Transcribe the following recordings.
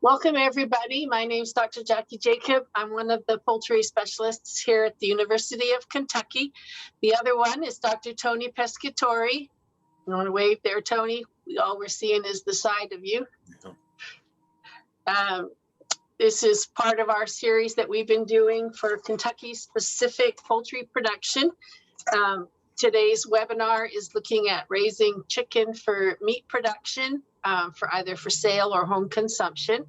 Welcome, everybody. My name is Dr. Jackie Jacob. I'm one of the poultry specialists here at the University of Kentucky. The other one is Dr. Tony Pescatori. You want to wave there, Tony? All we're seeing is the side of you. This is part of our series that we've been doing for Kentucky-specific poultry production. Today's webinar is looking at raising chicken for meat production, for either for sale or home consumption.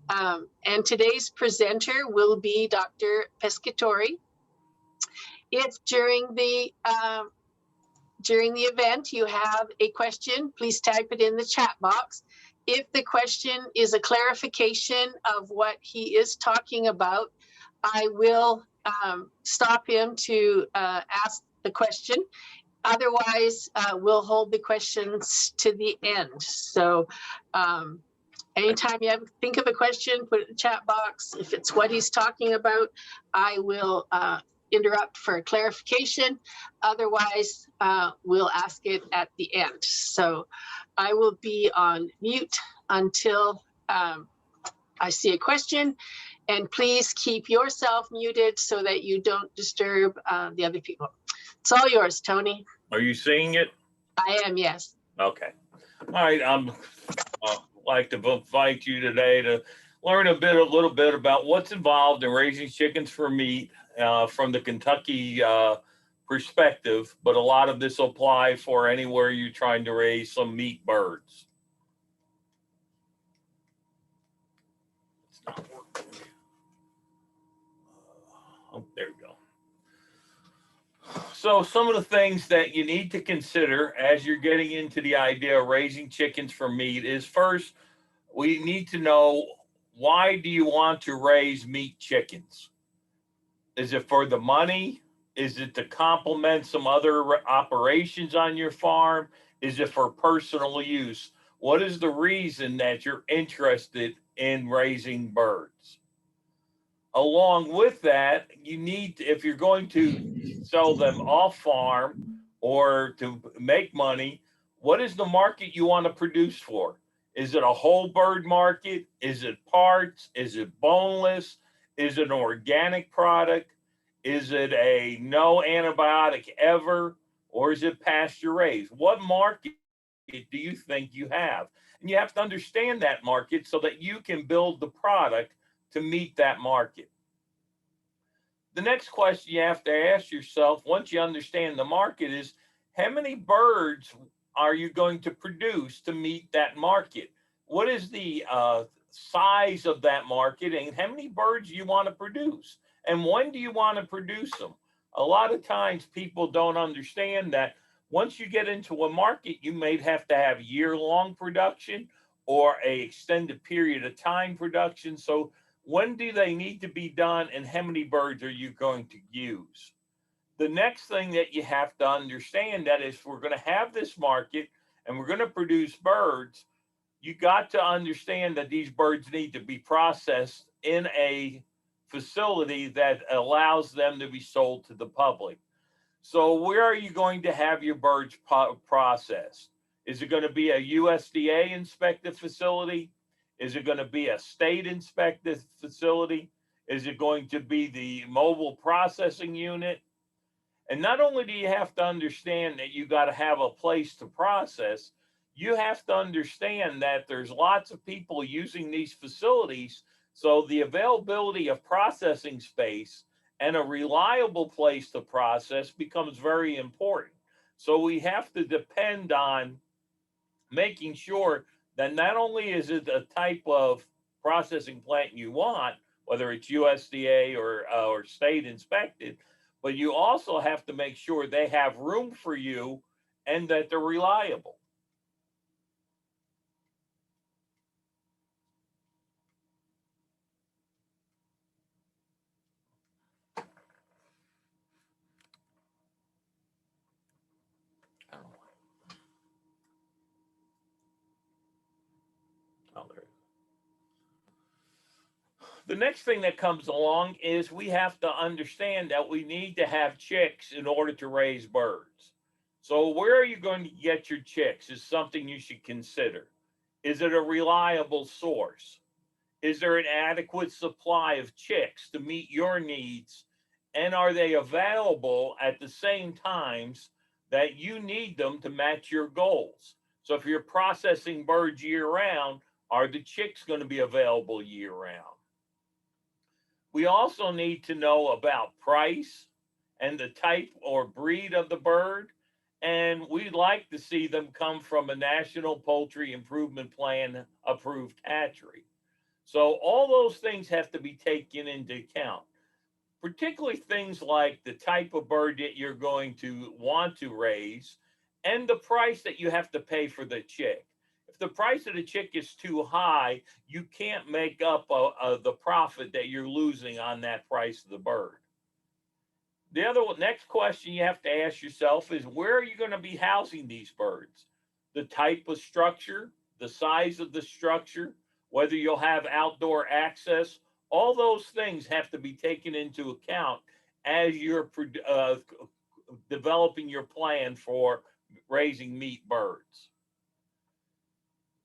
And today's presenter will be Dr. Pescatori. If during the event you have a question, please type it in the chat box. If the question is a clarification of what he is talking about, I will stop him to ask the question. Otherwise, we'll hold the questions to the end. So anytime you think of a question, put it in the chat box. If it's what he's talking about, I will interrupt for clarification. Otherwise, we'll ask it at the end. So I will be on mute until I see a question. And please keep yourself muted so that you don't disturb the other people. It's all yours, Tony. Are you seeing it? I am, yes. Okay. All right. I'm like to invite you today to learn a little bit about what's involved in raising chickens for meat from the Kentucky perspective, but a lot of this will apply for anywhere you're trying to raise some meat birds. It's not working. Oh, there we go. So some of the things that you need to consider as you're getting into the idea of raising chickens for meat is, first, we need to know, why do you want to raise meat chickens? Is it for the money? Is it to complement some other operations on your farm? Is it for personal use? What is the reason that you're interested in raising birds? Along with that, you need, if you're going to sell them off farm or to make money, what is the market you want to produce for? Is it a whole bird market? Is it parts? Is it boneless? Is it an organic product? Is it a no antibiotic ever? Or is it pasture raised? What market do you think you have? And you have to understand that market so that you can build the product to meet that market. The next question you have to ask yourself, once you understand the market, is how many birds are you going to produce to meet that market? What is the size of that market, and how many birds do you want to produce? And when do you want to produce them? A lot of times people don't understand that once you get into a market, you may have to have year-long production or a extended period of time production. So when do they need to be done, and how many birds are you going to use? The next thing that you have to understand, that is, we're going to have this market and we're going to produce birds, you got to understand that these birds need to be processed in a facility that allows them to be sold to the public. So where are you going to have your birds processed? Is it going to be a USDA inspected facility? Is it going to be a state inspected facility? Is it going to be the mobile processing unit? And not only do you have to understand that you got to have a place to process, you have to understand that there's lots of people using these facilities. So the availability of processing space and a reliable place to process becomes very important. So we have to depend on making sure that not only is it a type of processing plant you want, whether it's USDA or state inspected, but you also have to make sure they have room for you and that they're reliable. The next thing that comes along is we have to understand that we need to have chicks in order to raise birds. So where are you going to get your chicks is something you should consider. Is it a reliable source? Is there an adequate supply of chicks to meet your needs? And are they available at the same times that you need them to match your goals? So if you're processing birds year round, are the chicks going to be available year round? We also need to know about price and the type or breed of the bird. And we'd like to see them come from a National Poultry Improvement Plan approved hatchery. So all those things have to be taken into account, particularly things like the type of bird that you're going to want to raise and the price that you have to pay for the chick. If the price of the chick is too high, you can't make up the profit that you're losing on that price of the bird. The next question you have to ask yourself is, where are you going to be housing these birds? The type of structure, the size of the structure, whether you'll have outdoor access, all those things have to be taken into account as you're developing your plan for raising meat birds.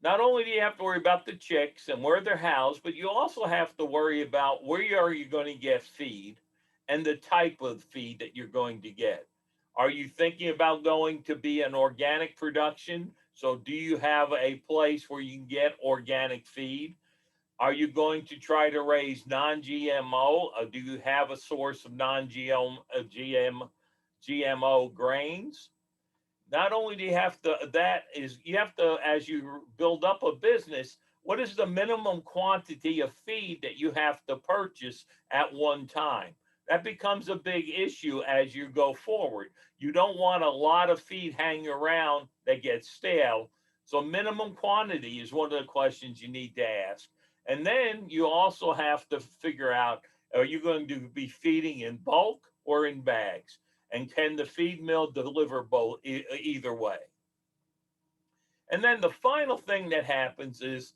Not only do you have to worry about the chicks and where they're housed, but you also have to worry about where are you going to get feed and the type of feed that you're going to get. Are you thinking about going to be an organic production? So do you have a place where you can get organic feed? Are you going to try to raise non-GMO? Do you have a source of GMO grains? Not only do you have to, you have to, as you build up a business, what is the minimum quantity of feed that you have to purchase at one time? That becomes a big issue as you go forward. You don't want a lot of feed hanging around that gets stale. So minimum quantity is one of the questions you need to ask. And then you also have to figure out, are you going to be feeding in bulk or in bags? And can the feed mill deliver both, either way? And then the final thing that happens is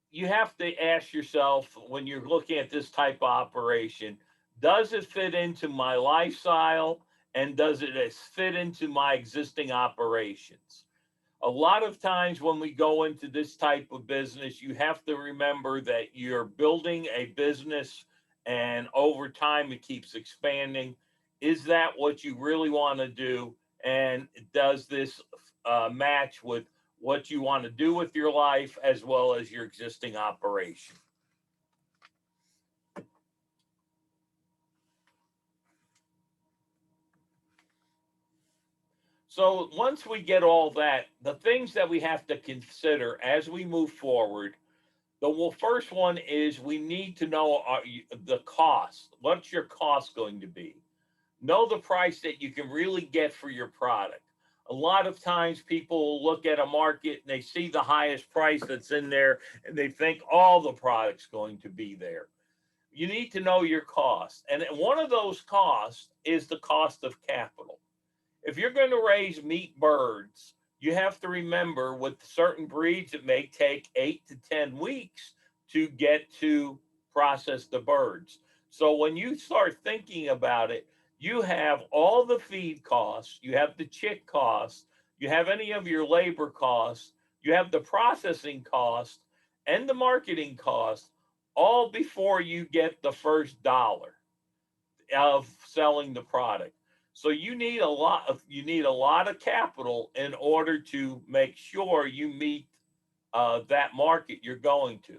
you have to ask yourself, when you're looking at this type of operation, does it fit into my lifestyle and does it fit into my existing operations? A lot of times when we go into this type of business, you have to remember that you're building a business and over time it keeps expanding. Is that what you really want to do? And does this match with what you want to do with your life as well as your existing operation? So once we get all that, the things that we have to consider as we move forward, the first one is we need to know the cost. What's your cost going to be? Know the price that you can really get for your product. A lot of times people look at a market and they see the highest price that's in there and they think all the product's going to be there. You need to know your cost. And one of those costs is the cost of capital. If you're going to raise meat birds, you have to remember with certain breeds, it may take 8 to 10 weeks to get to process the birds. So when you start thinking about it, you have all the feed costs, you have the chick costs, you have any of your labor costs, you have the processing cost and the marketing cost, all before you get the first dollar of selling the product. So you need a lot of capital in order to make sure you meet that market you're going to.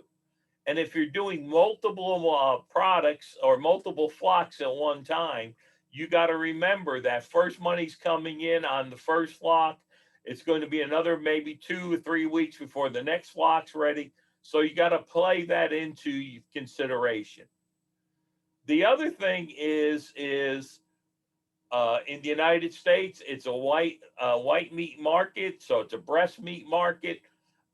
And if you're doing multiple products or multiple flocks at one time, you got to remember that first money's coming in on the first flock. It's going to be another maybe 2 or 3 weeks before the next flock's ready. So you got to play that into consideration. The other thing is in the United States, it's a white meat market, so it's a breast meat market.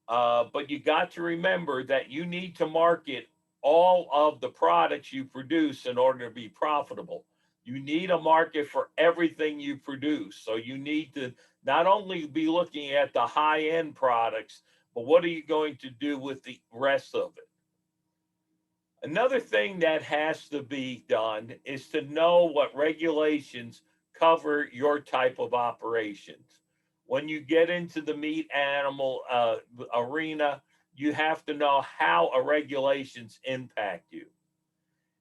But you got to remember that you need to market all of the products you produce in order to be profitable. You need a market for everything you produce. So you need to not only be looking at the high-end products, but what are you going to do with the rest of it? Another thing that has to be done is to know what regulations cover your type of operations. When you get into the meat animal arena, you have to know how a regulations impact you.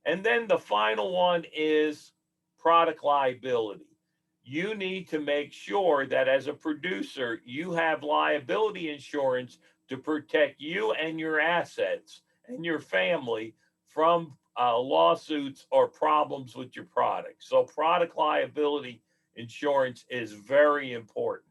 And then the final one is product liability. You need to make sure that as a producer, you have liability insurance to protect you and your assets and your family from lawsuits or problems with your product. So, product liability insurance is very important.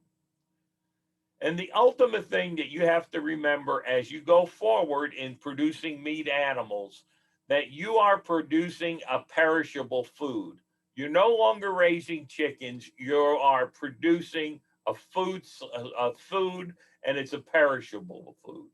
And the ultimate thing that you have to remember as you go forward in producing meat animals, that you are producing a perishable food. You're no longer raising chickens, you are producing a food, and it's a perishable food.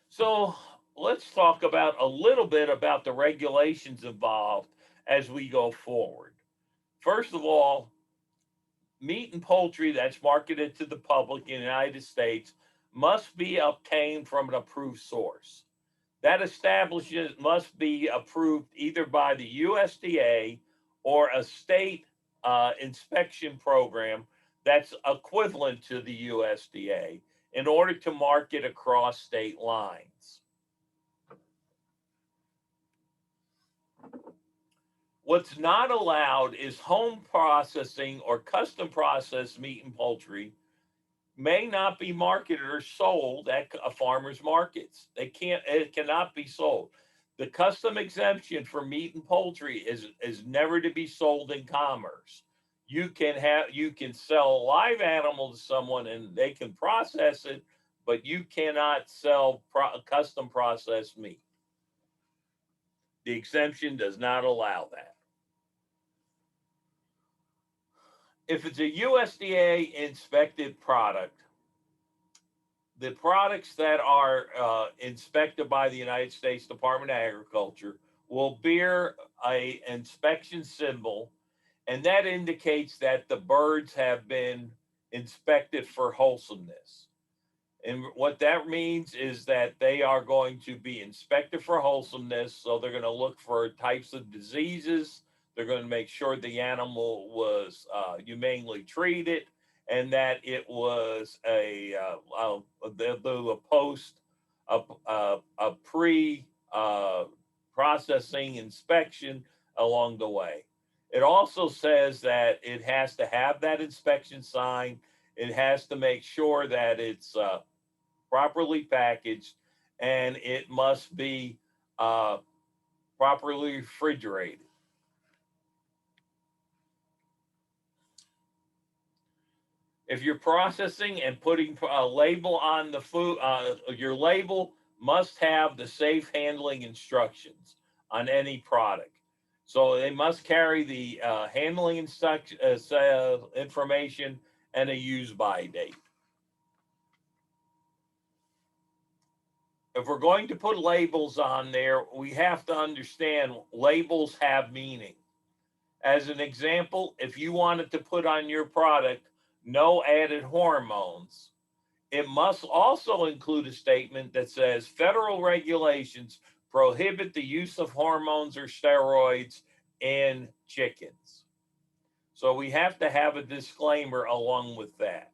So let's talk about a little bit about the regulations involved as we go forward. First of all, meat and poultry that's marketed to the public in the United States must be obtained from an approved source. That establishment must be approved either by the USDA or a state inspection program that's equivalent to the USDA in order to market across state lines. What's not allowed is home processing or custom processed meat and poultry may not be marketed or sold at farmers markets. It cannot be sold. The custom exemption for meat and poultry is never to be sold in commerce. You can sell a live animal to someone and they can process it, but you cannot sell custom processed meat. The exemption does not allow that. If it's a USDA inspected product, the products that are inspected by the United States Department of Agriculture will bear a inspection symbol, and that indicates that the birds have been inspected for wholesomeness. And what that means is that they are going to be inspected for wholesomeness. So they're going to look for types of diseases. They're going to make sure the animal was humanely treated and that it was they'll do a post, a pre processing inspection along the way. It also says that it has to have that inspection sign. It has to make sure that it's properly packaged, and it must be properly refrigerated. If you're processing and putting a label on the food, your label must have the safe handling instructions on any product. So they must carry the handling information and a use by date. If we're going to put labels on there, we have to understand labels have meaning. As an example, if you wanted to put on your product no added hormones, it must also include a statement that says federal regulations prohibit the use of hormones or steroids in chickens. So we have to have a disclaimer along with that.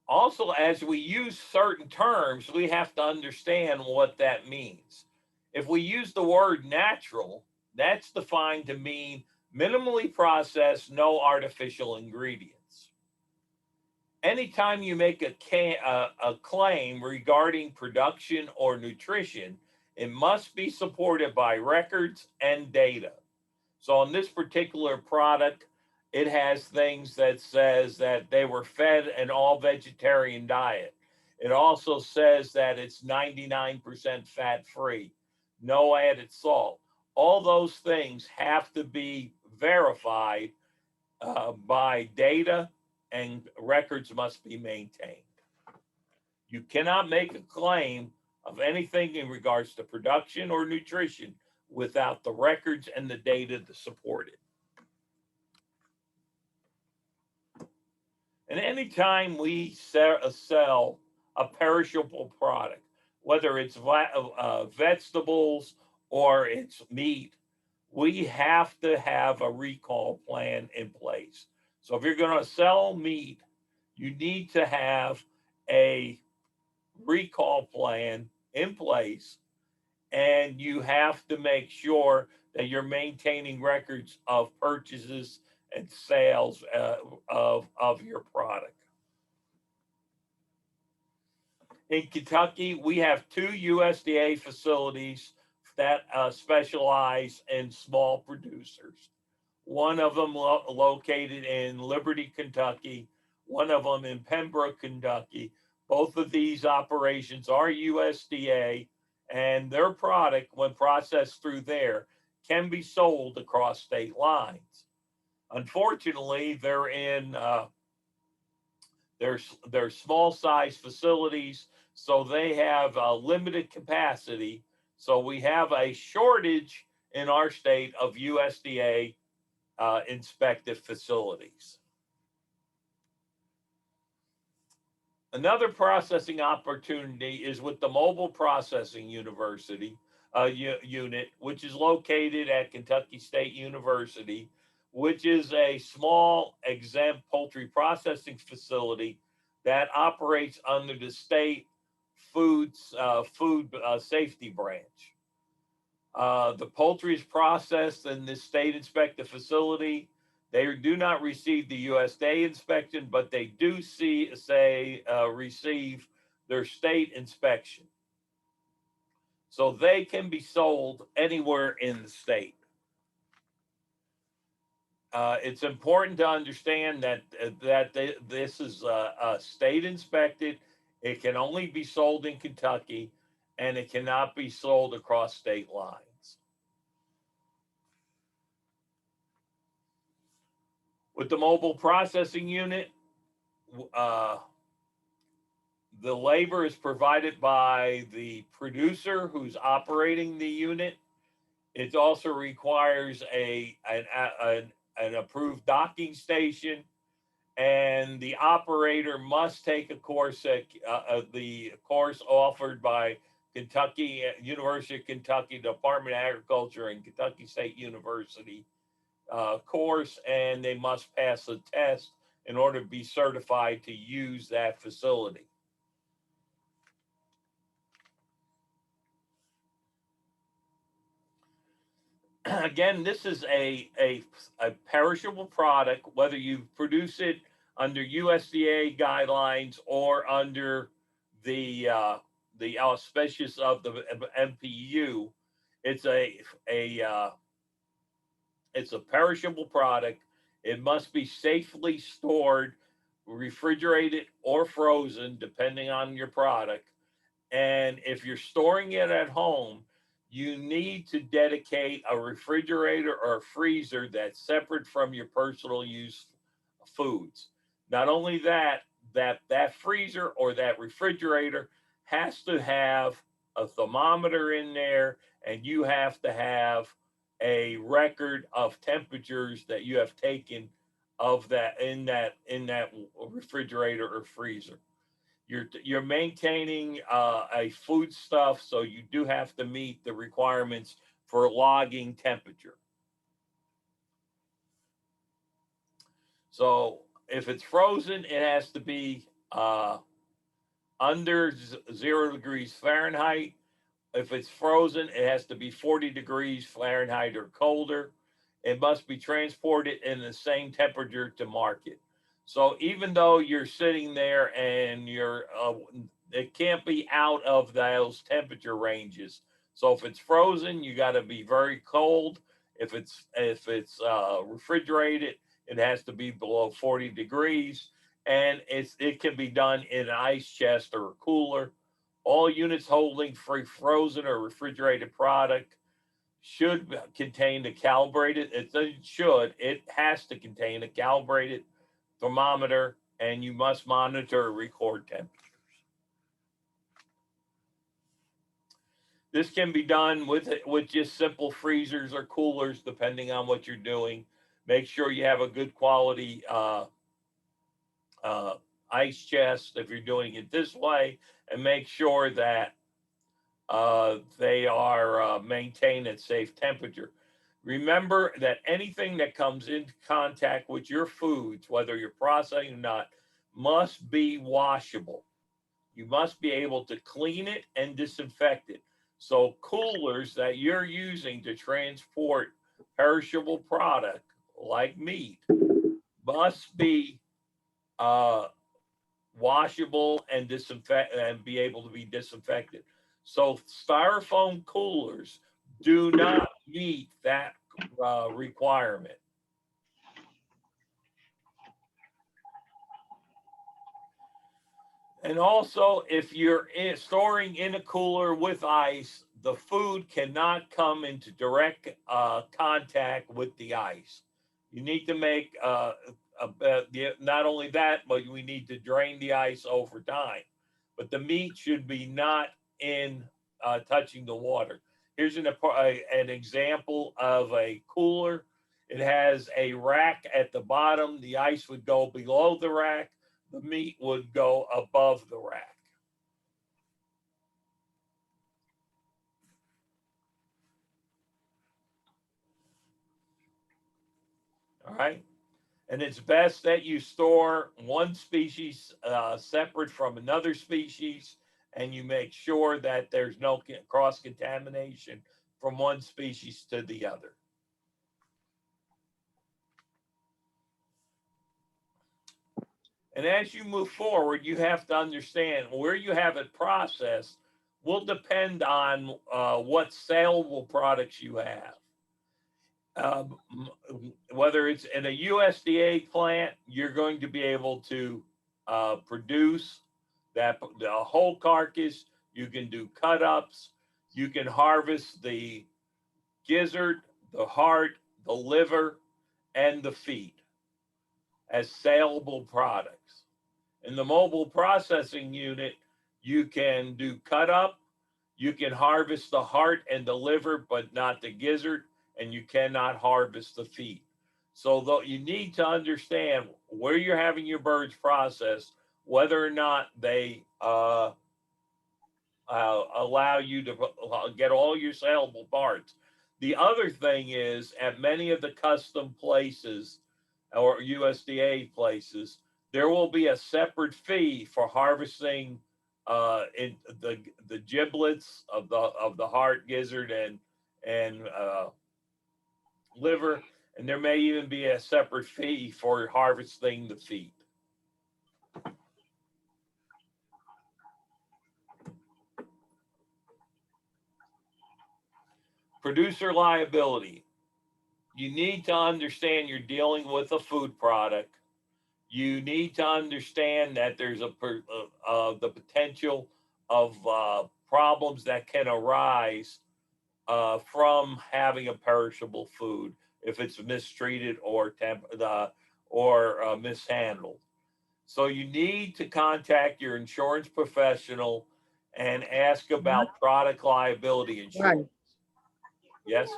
Also, as we use certain terms, we have to understand what that means. If we use the word natural, that's defined to mean minimally processed, no artificial ingredients. Anytime you make a claim regarding production or nutrition, it must be supported by records and data. So on this particular product, it has things that says that they were fed an all vegetarian diet. It also says that it's 99% fat free, no added salt. All those things have to be verified by data, and records must be maintained. You cannot make a claim of anything in regards to production or nutrition without the records and the data to support it. And anytime we sell a perishable product, whether it's vegetables or it's meat, we have to have a recall plan in place. So if you're going to sell meat, you need to have a recall plan in place, and you have to make sure that you're maintaining records of purchases and sales of your product. In Kentucky, we have 2 USDA facilities that specialize in small producers. One of them located in Liberty, Kentucky, one of them in Pembroke, Kentucky. Both of these operations are USDA, and their product, when processed through there, can be sold across state lines. Unfortunately, they're in they're small size facilities, so they have a limited capacity. So we have a shortage in our state of USDA inspected facilities. Another processing opportunity is with the Mobile Processing University unit, which is located at Kentucky State University, which is a small exempt poultry processing facility that operates under the state food safety branch. The poultry is processed in this state inspected facility. They do not receive the USDA inspection, but they do receive their state inspection. So they can be sold anywhere in the state. It's important to understand that this is state inspected. It can only be sold in Kentucky, and it cannot be sold across state lines. With the mobile processing unit, the labor is provided by the producer who's operating the unit. It also requires an approved docking station, and the operator must take a course the course offered by Kentucky University of Kentucky Department of Agriculture and Kentucky State University course, and they must pass a test in order to be certified to use that facility. Again, this is a perishable product, whether you produce it under USDA guidelines or under the auspices of the MPU. It's a perishable product. It must be safely stored, refrigerated, or frozen, depending on your product. And if you're storing it at home, you need to dedicate a refrigerator or a freezer that's separate from your personal use foods. Not only that, that freezer or that refrigerator has to have a thermometer in there, and you have to have a record of temperatures that you have taken of that in that refrigerator or freezer. You're maintaining a foodstuff, so you do have to meet the requirements for logging temperature. So if it's frozen, it has to be under 0 degrees Fahrenheit. If it's frozen, it has to be 40 degrees Fahrenheit or colder. It must be transported in the same temperature to market. So even though you're sitting there and it can't be out of those temperature ranges. So if it's frozen, you got to be very cold. If it's refrigerated, it has to be below 40 degrees, and it can be done in an ice chest or a cooler. All units holding free frozen or refrigerated product should contain it has to contain a calibrated thermometer, and you must monitor and record temperatures. This can be done with just simple freezers or coolers, depending on what you're doing. Make sure you have a good quality ice chest if you're doing it this way, and make sure that they are maintained at safe temperature. Remember that anything that comes into contact with your foods, whether you're processing or not, must be washable. You must be able to clean it and disinfect it. So coolers that you're using to transport perishable product like meat must be uh, washable and disinfect and be able to be disinfected. So styrofoam coolers do not meet that requirement. And also, if you're storing in a cooler with ice, the food cannot come into direct contact with the ice. You need to make not only that, but we need to drain the ice over time. But the meat should be not in touching the water. Here's an example of a cooler. It has a rack at the bottom. The ice would go below the rack, the meat would go above the rack. All right. And it's best that you store one species separate from another species, and you make sure that there's no cross contamination from one species to the other. And as you move forward, you have to understand where you have it processed will depend on what saleable products you have. Whether it's in a USDA plant, you're going to be able to produce that the whole carcass. You can do cut ups. You can harvest the gizzard, the heart, the liver, and the feet as saleable products. In the mobile processing unit, you can do cut up, you can harvest the heart and the liver, but not the gizzard, and you cannot harvest the feet. So though you need to understand where you're having your birds processed, whether or not they allow you to get all your saleable parts. The other thing is, at many of the custom places or USDA places, there will be a separate fee for harvesting in the giblets of the heart, gizzard, and liver, and there may even be a separate fee for harvesting the feet. Producer liability. You need to understand you're dealing with a food product. You need to understand that there's the potential of problems that can arise from having a perishable food if it's mistreated or mishandled. So you need to contact your insurance professional and ask about product liability insurance. Yes?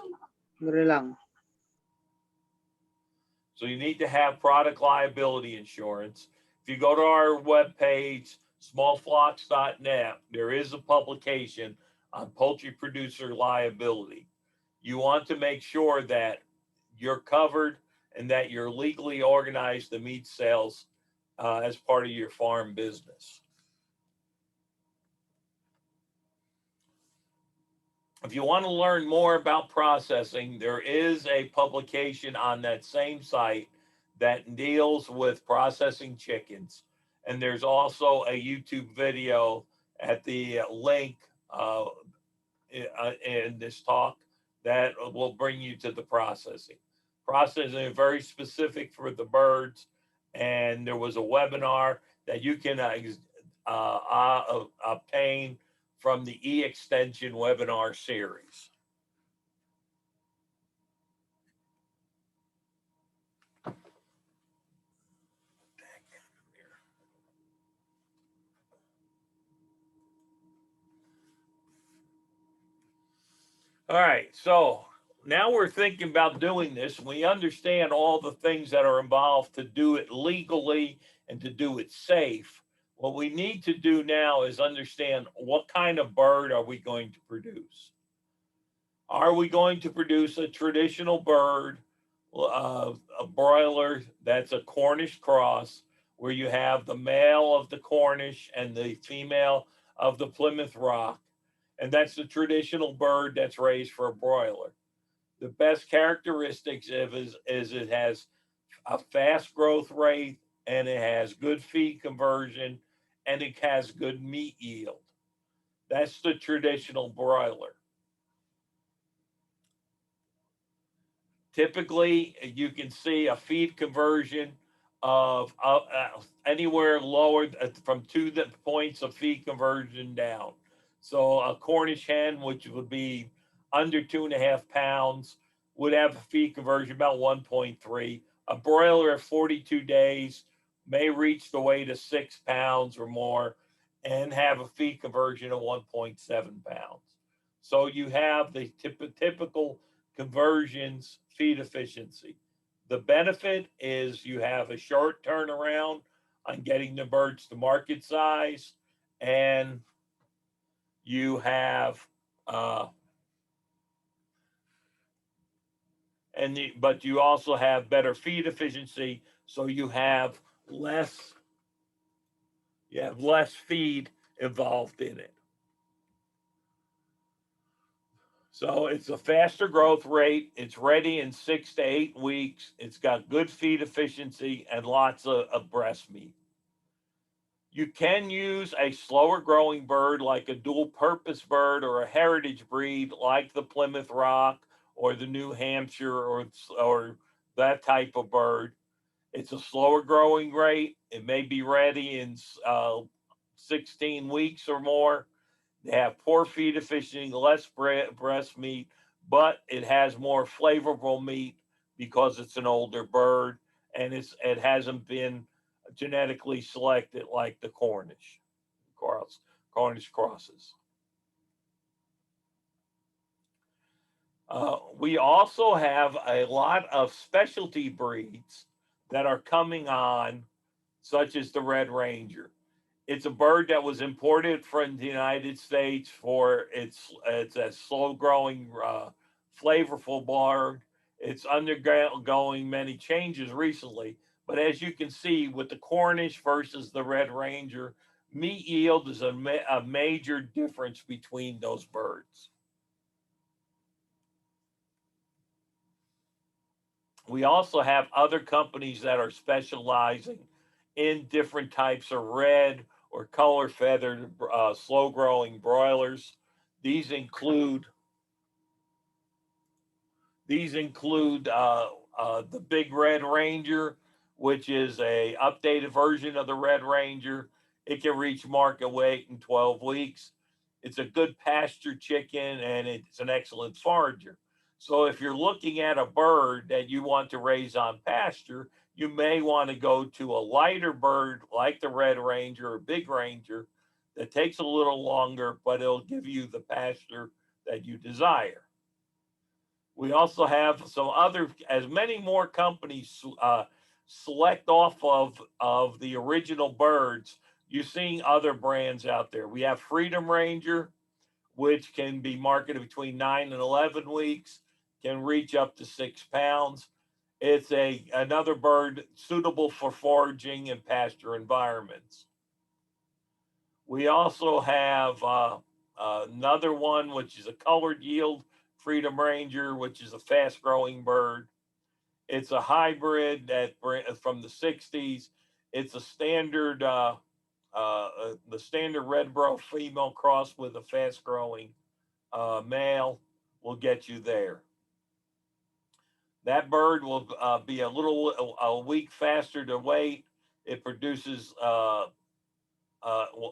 So you need to have product liability insurance. If you go to our webpage, smallflocks.net, there is a publication on poultry producer liability. You want to make sure that you're covered and that you're legally organized to meet sales as part of your farm business. If you want to learn more about processing, there is a publication on that same site that deals with processing chickens. And there's also a YouTube video at the link in this talk that will bring you to the processing. Processing is very specific for the birds. And there was a webinar that you can obtain from the e-extension webinar series. All right, so now we're thinking about doing this. We understand all the things that are involved to do it legally and to do it safe. What we need to do now is understand what kind of bird are we going to produce. Are we going to produce a traditional bird, a broiler that's a Cornish cross, where you have the male of the Cornish and the female of the Plymouth Rock? And that's the traditional bird that's raised for a broiler. The best characteristics of is it has a fast growth rate, and it has good feed conversion, and it has good meat yield. That's the traditional broiler. Typically, you can see a feed conversion of anywhere lower from 2 points of feed conversion down. So a Cornish hen, which would be under 2.5 pounds, would have a feed conversion about 1.3. A broiler at 42 days may reach the weight of 6 pounds or more and have a feed conversion of 1.7 pounds. So you have the typical conversions, feed efficiency. The benefit is you have a short turnaround on getting the birds to market size, and you have but you also have better feed efficiency, so you have less feed involved in it. So it's a faster growth rate. It's ready in 6 to 8 weeks. It's got good feed efficiency and lots of breast meat. You can use a slower growing bird like a dual purpose bird or a heritage breed like the Plymouth Rock or the New Hampshire or that type of bird. It's a slower growing rate. It may be ready in 16 weeks or more. They have poor feed efficiency, less breast meat, but it has more flavorful meat because it's an older bird, and it hasn't been genetically selected like the Cornish crosses. We also have a lot of specialty breeds that are coming on, such as the Red Ranger. It's a bird that was imported from the United States for it's a slow growing, flavorful bird. It's undergoing many changes recently, but as you can see with the Cornish versus the Red Ranger, meat yield is a major difference between those birds. We also have other companies that are specializing in different types of red or color feathered slow growing broilers. These include the Big Red Ranger, which is a updated version of the Red Ranger. It can reach market weight in 12 weeks. It's a good pasture chicken, and it's an excellent forager. So if you're looking at a bird that you want to raise on pasture, you may want to go to a lighter bird like the Red Ranger or Big Ranger that takes a little longer, but it'll give you the pasture that you desire. We also have as many more companies select off of the original birds. You're seeing other brands out there. We have Freedom Ranger, which can be marketed between 9 and 11 weeks, can reach up to 6 pounds. It's another bird suitable for foraging and pasture environments. We also have another one, which is a colored yield Freedom Ranger, which is a fast growing bird. It's a hybrid from the 60s. It's a standard, the standard Redbreast female cross with a fast growing male will get you there. That bird will be a week faster to weight. It produces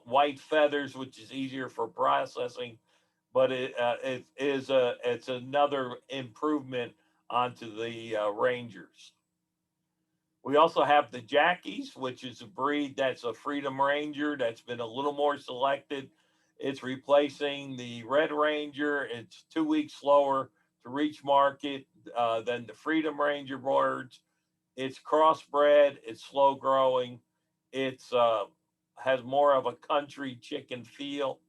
white feathers, which is easier for processing, but it's another improvement onto the Rangers. We also have the Jackies, which is a breed that's a Freedom Ranger that's been a little more selected. It's replacing the Red Ranger. It's 2 weeks slower to reach market than the Freedom Ranger birds. It's crossbred. It's slow growing. It's has more of a country chicken feel,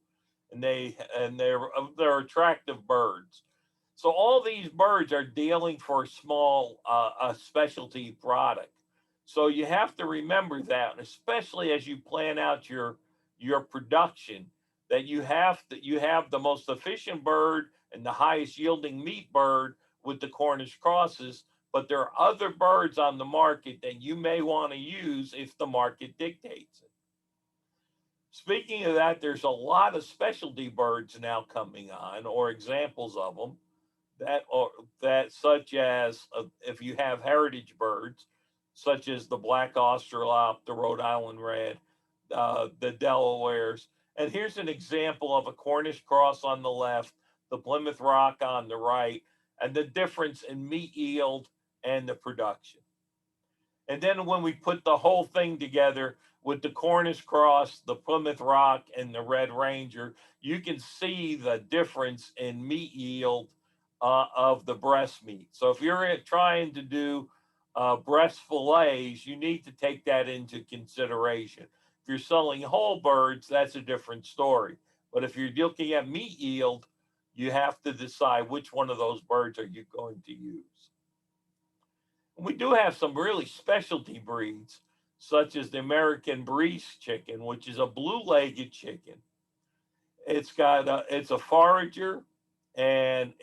and they're attractive birds. So all these birds are dealing for a specialty product. So you have to remember that, especially as you plan out your production, that you have the most efficient bird and the highest yielding meat bird with the Cornish crosses, but there are other birds on the market that you may want to use if the market dictates it. Speaking of that, there's a lot of specialty birds now coming on, or examples of them that such as if you have heritage birds, such as the black Australorp, the Rhode Island red, the Delawares. And here's an example of a Cornish cross on the left, the Plymouth Rock on the right, and the difference in meat yield and the production. And then when we put the whole thing together with the Cornish cross, the Plymouth Rock, and the Red Ranger, you can see the difference in meat yield of the breast meat. So if you're trying to do breast fillets, you need to take that into consideration. If you're selling whole birds, that's a different story. But if you're looking at meat yield, you have to decide which one of those birds are you going to use. We do have some really specialty breeds, such as the American Breese chicken, which is a blue-legged chicken. It's a forager, and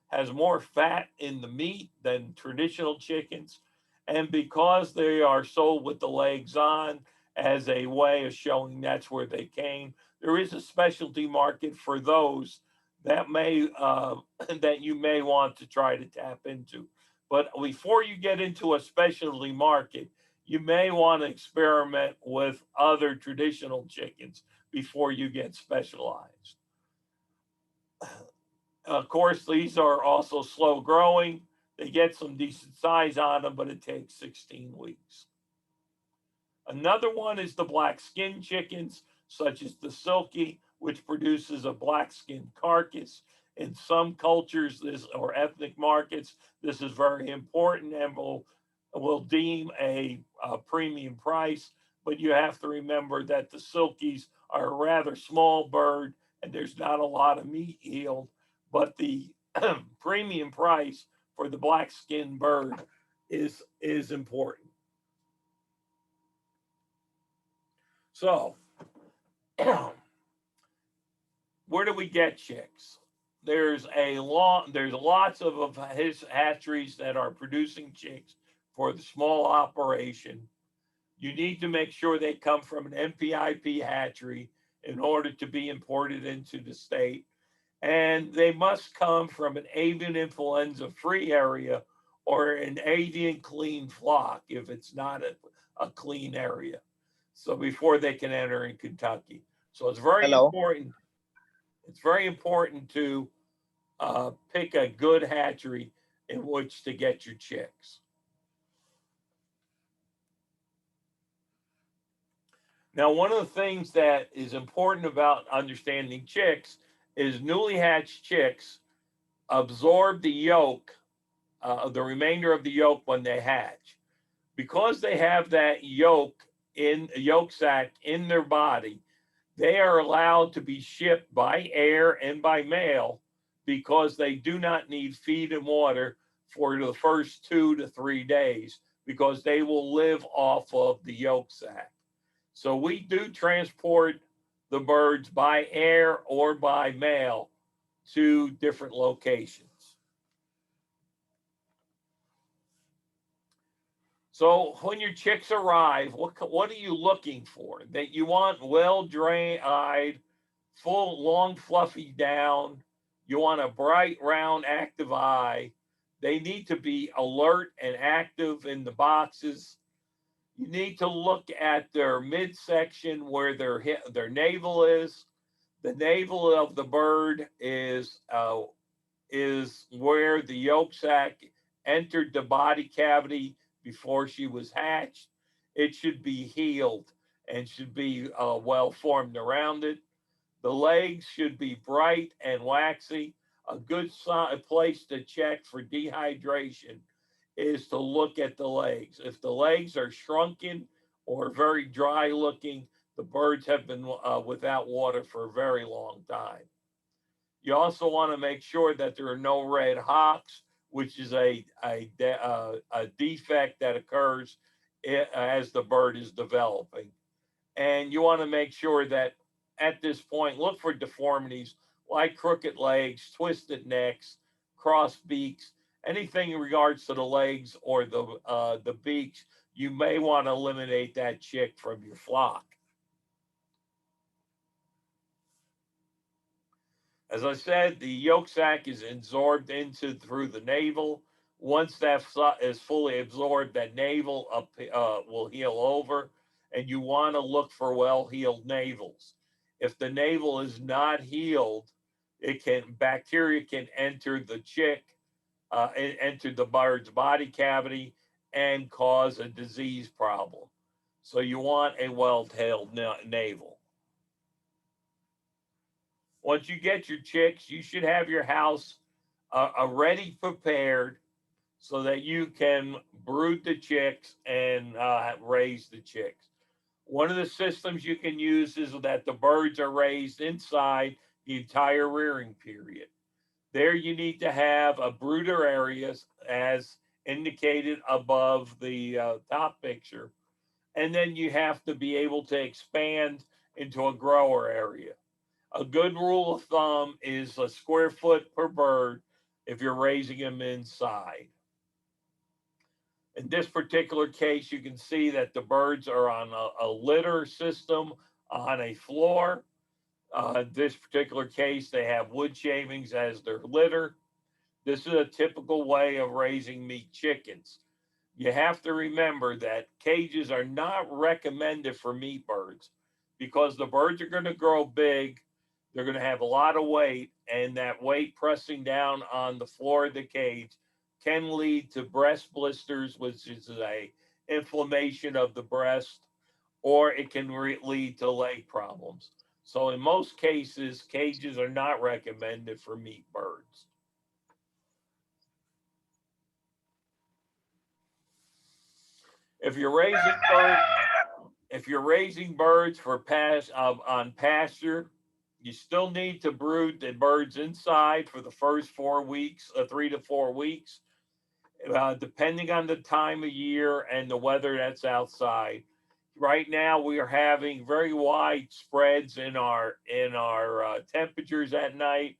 has more fat in the meat than traditional chickens. And because they are sold with the legs on as a way of showing that's where they came, there is a specialty market for those that that you may want to try to tap into. But before you get into a specialty market, you may want to experiment with other traditional chickens before you get specialized. Of course, these are also slow growing. They get some decent size on them, but it takes 16 weeks. Another one is the black skin chickens, such as the Silkie, which produces a black skin carcass. In some cultures or ethnic markets, this is very important and will deem a premium price. But you have to remember that the Silkies are a rather small bird and there's not a lot of meat yield. But the premium price for the black skin bird is important. So, where do we get chicks? There's lots of his hatcheries that are producing chicks for the small operation. You need to make sure they come from an NPIP hatchery in order to be imported into the state. And they must come from an avian influenza free area or an avian clean flock if it's not a clean area. So before they can enter in Kentucky. So it's very important. It's very important to pick a good hatchery in which to get your chicks. Now, one of the things that is important about understanding chicks is newly hatched chicks absorb the yolk, the remainder of the yolk when they hatch. Because they have that yolk sac in their body, they are allowed to be shipped by air and by mail because they do not need feed and water for the first 2 to 3 days because they will live off of the yolk sac. So we do transport the birds by air or by mail to different locations. So when your chicks arrive, what are you looking for? That you want well-drained, full, long, fluffy down. You want a bright, round, active eye. They need to be alert and active in the boxes. You need to look at their midsection where their navel is. The navel of the bird is where the yolk sac entered the body cavity before she was hatched. It should be healed and should be well formed around it. The legs should be bright and waxy. A good place to check for dehydration is to look at the legs. If the legs are shrunken or very dry looking, The birds have been without water for a very long time. You also want to make sure that there are no red hocks, which is a defect that occurs as the bird is developing. And you want to make sure that at this point, look for deformities like crooked legs, twisted necks, crossed beaks, anything in regards to the legs or the beaks. You may want to eliminate that chick from your flock. As I said, the yolk sac is absorbed into through the navel. Once that is fully absorbed, that navel will heal over, and you want to look for well-healed navels. If the navel is not healed, bacteria can enter the chick, enter the bird's body cavity, and cause a disease problem. So you want a well-healed navel. Once you get your chicks, you should have your house already prepared so that you can brood the chicks and raise the chicks. One of the systems you can use is that the birds are raised inside the entire rearing period. There you need to have a brooder areas as indicated above the top picture. And then you have to be able to expand into a grower area. A good rule of thumb is a square foot per bird if you're raising them inside. In this particular case, you can see that the birds are on a litter system on a floor. This particular case, they have wood shavings as their litter. This is a typical way of raising meat chickens. You have to remember that cages are not recommended for meat birds because the birds are going to grow big. They're going to have a lot of weight, and that weight pressing down on the floor of the cage can lead to breast blisters, which is a inflammation of the breast, or it can lead to leg problems. So in most cases, cages are not recommended for meat birds. If you're raising birds, if you're raising birds for on pasture, you still need to brood the birds inside for the first 4 weeks, 3 to 4 weeks, depending on the time of year and the weather that's outside. Right now, we are having very wide spreads in our temperatures at night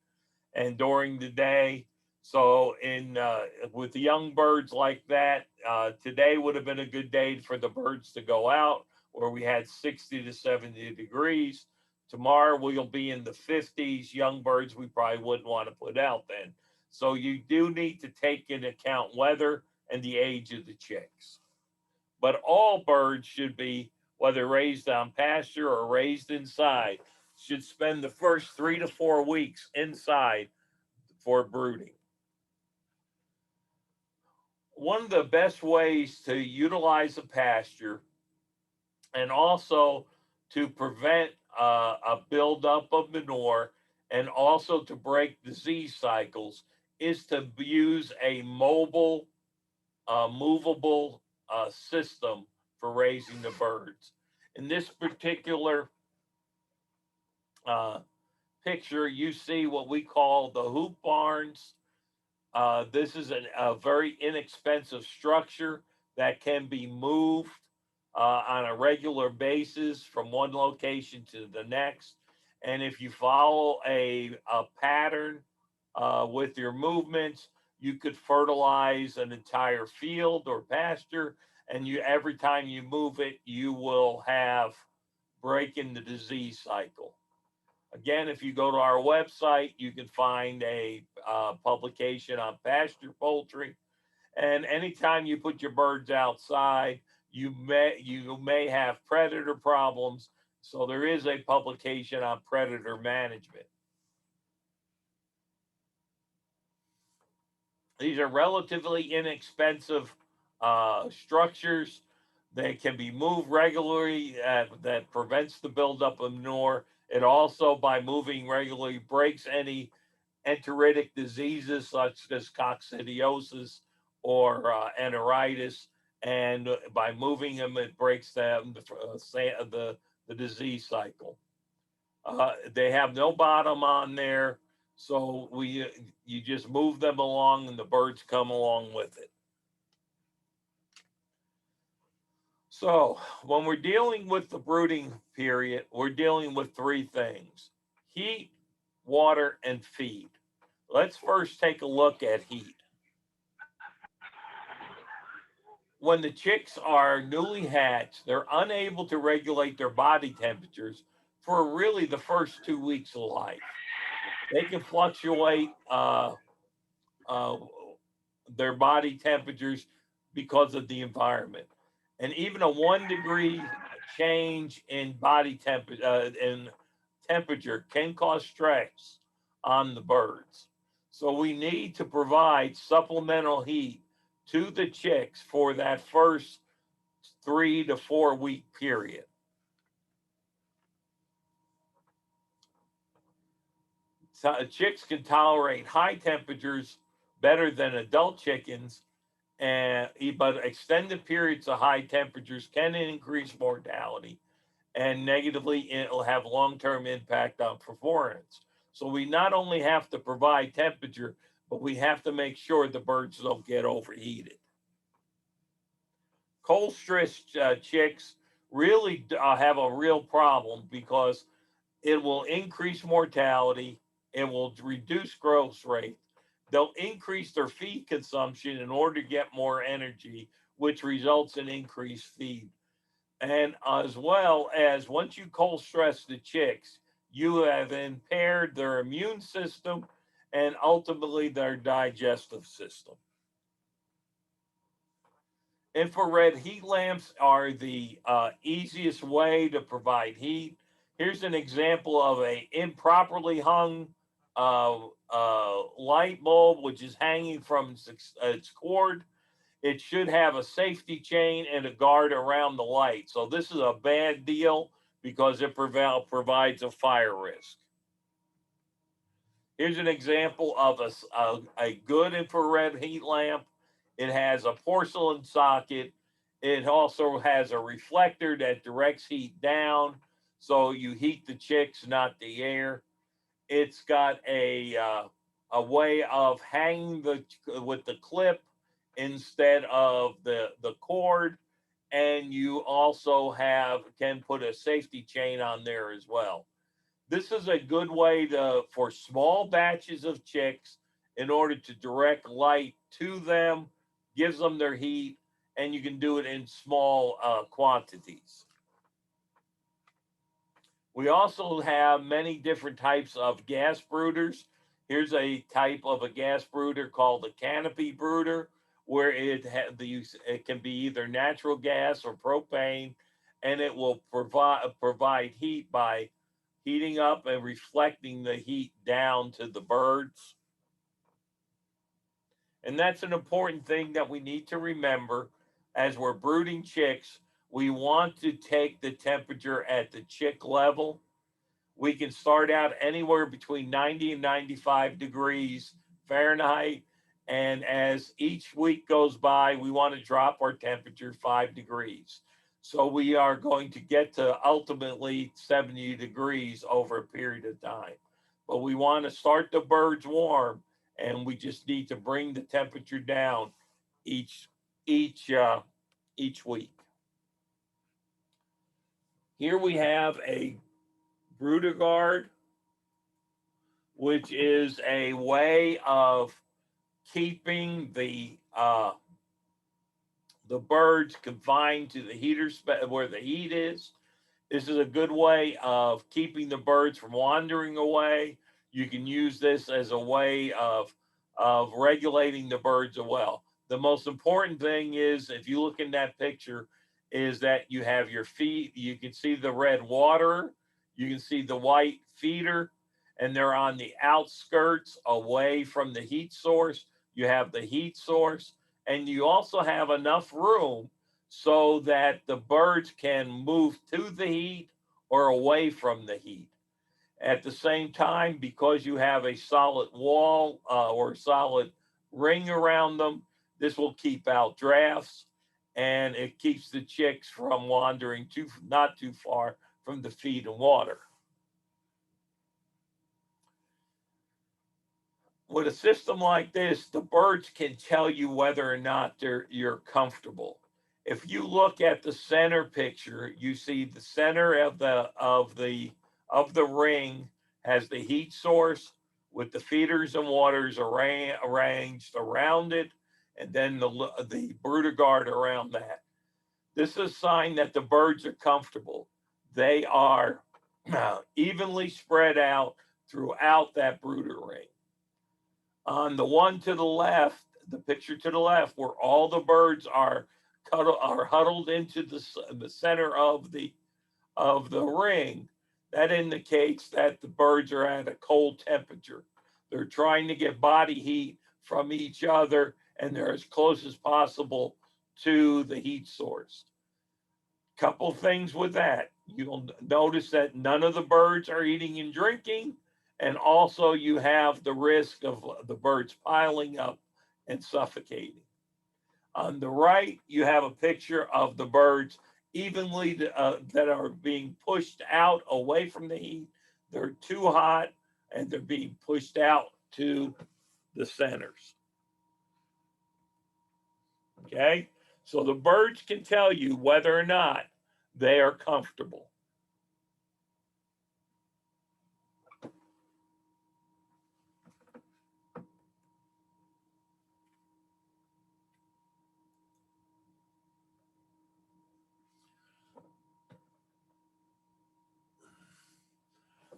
and during the day. So, with the young birds like that, today would have been a good day for the birds to go out, where we had 60 to 70 degrees. Tomorrow we'll be in the 50s. Young birds we probably wouldn't want to put out then. So you do need to take into account weather and the age of the chicks. But all birds should be, whether raised on pasture or raised inside, should spend the first 3 to 4 weeks inside for brooding. One of the best ways to utilize a pasture and also to prevent a buildup of manure and also to break disease cycles is to use a mobile, movable system for raising the birds. In this particular picture, you see what we call the hoop barns. This is a very inexpensive structure that can be moved on a regular basis from one location to the next. And if you follow a pattern with your movements, you could fertilize an entire field or pasture. And every time you move it, you will have breaking the disease cycle. Again, if you go to our website, you can find a publication on pasture poultry. And anytime you put your birds outside, you may have predator problems. So there is a publication on predator management. These are relatively inexpensive structures. They can be moved regularly. That prevents the buildup of manure. It also, by moving regularly, breaks any enteritic diseases such as coccidiosis or enteritis. And by moving them, it breaks them, the the disease cycle. They have no bottom on there, so you just move them along and the birds come along with it. So when we're dealing with the brooding period, we're dealing with three things: heat, water, and feed. Let's first take a look at heat. When the chicks are newly hatched, they're unable to regulate their body temperatures for really the first 2 weeks of life. They can fluctuate uh, their body temperatures because of the environment. And even a 1 degree change in body temperature can cause stress on the birds. So we need to provide supplemental heat to the chicks for that first 3 to 4 week period. So chicks can tolerate high temperatures better than adult chickens, but extended periods of high temperatures can increase mortality and negatively it'll have long-term impact on performance. So we not only have to provide temperature, but we have to make sure the birds don't get overheated. Cold stress chicks really have a real problem because it will increase mortality, it will reduce growth rate, they'll increase their feed consumption in order to get more energy, which results in increased feed. And as well as once you cold stress the chicks, you have impaired their immune system and ultimately their digestive system. Infrared heat lamps are the easiest way to provide heat. Here's an example of a improperly hung light bulb, which is hanging from its cord. It should have a safety chain and a guard around the light. So this is a bad deal because it provides a fire risk. Here's an example of a good infrared heat lamp. It has a porcelain socket. It also has a reflector that directs heat down, so you heat the chicks, not the air. It's got a way of hanging with the clip instead of the cord, and you also can put a safety chain on there as well. This is a good way for small batches of chicks in order to direct light to them, gives them their heat, and you can do it in small quantities. We also have many different types of gas brooders. Here's a type of a gas brooder called a canopy brooder, where it can be either natural gas or propane, and it will provide heat by heating up and reflecting the heat down to the birds. And that's an important thing that we need to remember as we're brooding chicks. We want to take the temperature at the chick level. We can start out anywhere between 90 and 95 degrees Fahrenheit. And as each week goes by, we want to drop our temperature 5 degrees. So we are going to get to ultimately 70 degrees over a period of time. But we want to start the birds warm, and we just need to bring the temperature down each week. Here we have a brooder guard, which is a way of keeping the birds confined to the heater where the heat is. This is a good way of keeping the birds from wandering away. You can use this as a way of regulating the birds as well. The most important thing is, if you look in that picture, is that you have your feet. You can see the red water. You can see the white feeder, and they're on the outskirts away from the heat source. You have the heat source, and you also have enough room so that the birds can move to the heat or away from the heat. At the same time, because you have a solid wall or solid ring around them, this will keep out drafts, and it keeps the chicks from wandering not too far from the feed and water. With a system like this, the birds can tell you whether or not you're comfortable. If you look at the center picture, you see the center of the ring has the heat source with the feeders and waters arranged around it, and then the brooder guard around that. This is a sign that the birds are comfortable. They are evenly spread out throughout that brooder ring. On the one to the left, the picture to the left, where all the birds are huddled into the center of the ring, that indicates that the birds are at a cold temperature. They're trying to get body heat from each other, and they're as close as possible to the heat source. Couple things with that. You'll notice that none of the birds are eating and drinking, and also you have the risk of the birds piling up and suffocating. On the right, you have a picture of the birds evenly that are being pushed out away from the heat. They're too hot and they're being pushed out to the centers. Okay, so the birds can tell you whether or not they are comfortable.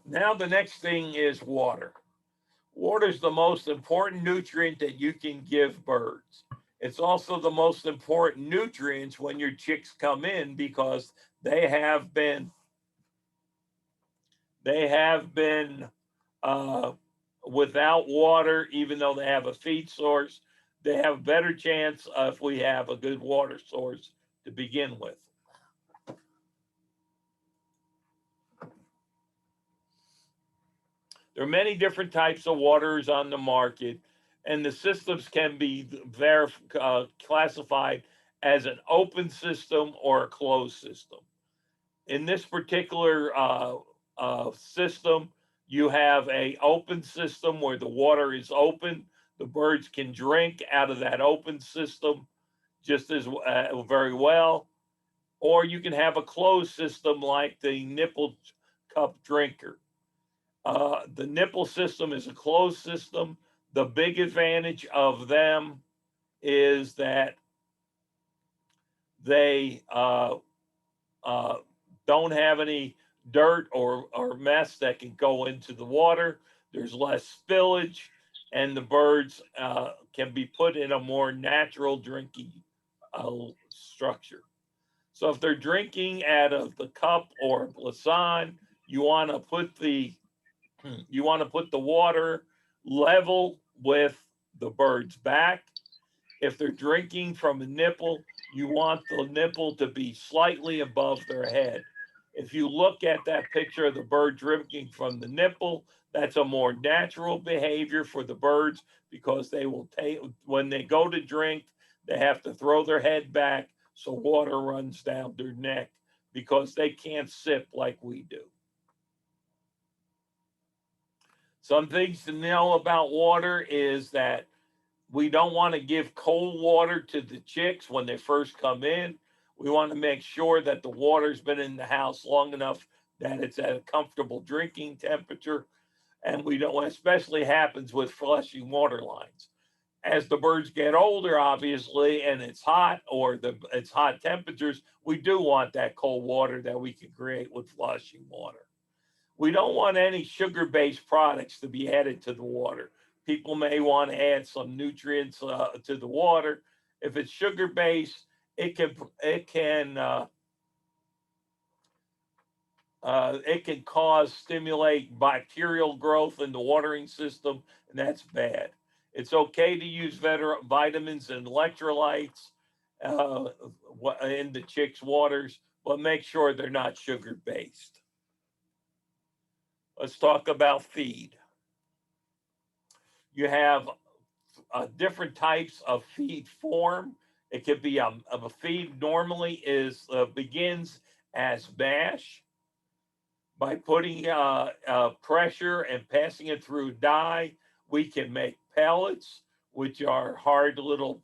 Now the next thing is water. Water is the most important nutrient that you can give birds. It's also the most important nutrients when your chicks come in, because they have been without water. Even though they have a feed source, they have a better chance if we have a good water source to begin with. There are many different types of waters on the market, and the systems can be classified as an open system or a closed system. In this particular system, you have an open system where the water is open. The birds can drink out of that open system just as very well. Or you can have a closed system like the nipple cup drinker. The nipple system is a closed system. The big advantage of them is that they don't have any dirt or mess that can go into the water. There's less spillage, and the birds can be put in a more natural drinking structure. So if they're drinking out of the cup or Lasan, you want to put the water level with the bird's back. If they're drinking from a nipple, you want the nipple to be slightly above their head. If you look at that picture of the bird drinking from the nipple, that's a more natural behavior for the birds, because they will take, when they go to drink, they have to throw their head back so water runs down their neck, because they can't sip like we do. Some things to know about water is that we don't want to give cold water to the chicks when they first come in. We want to make sure that the water's been in the house long enough that it's at a comfortable drinking temperature. And we don't, especially happens with flushing water lines. As the birds get older, obviously, and it's hot, or it's hot temperatures, we do want that cold water that we can create with flushing water. We don't want any sugar-based products to be added to the water. People may want to add some nutrients to the water. If it's sugar-based, it can stimulate bacterial growth in the watering system, and that's bad. It's okay to use vitamins and electrolytes in the chicks' waters, but make sure they're not sugar-based. Let's talk about feed. You have different types of feed form. It could be a feed normally begins as mash. By putting pressure and passing it through dye, we can make pellets, which are hard little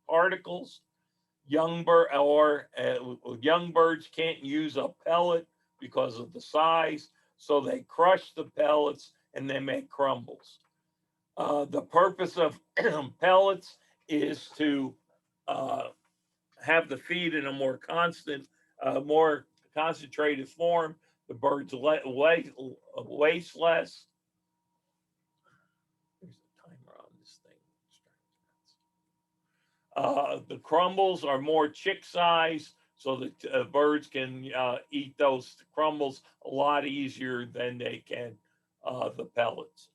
particles. Young birds can't use a pellet because of the size, so they crush the pellets and they make crumbles. The purpose of pellets is to uh, have the feed in a more more concentrated form. The birds waste less. There's a timer on this thing. The crumbles are more chick size, so that birds can eat those crumbles a lot easier than they can the pellets.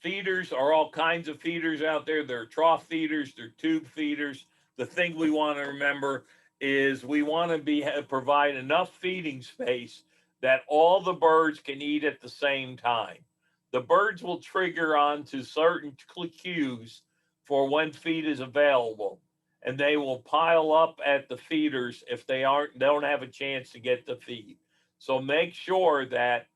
Feeders are all kinds of feeders out there. There are trough feeders, there are tube feeders. The thing we want to remember is we want to provide enough feeding space that all the birds can eat at the same time. The birds will trigger onto certain cues for when feed is available, and they will pile up at the feeders if they don't have a chance to get the feed. So make sure that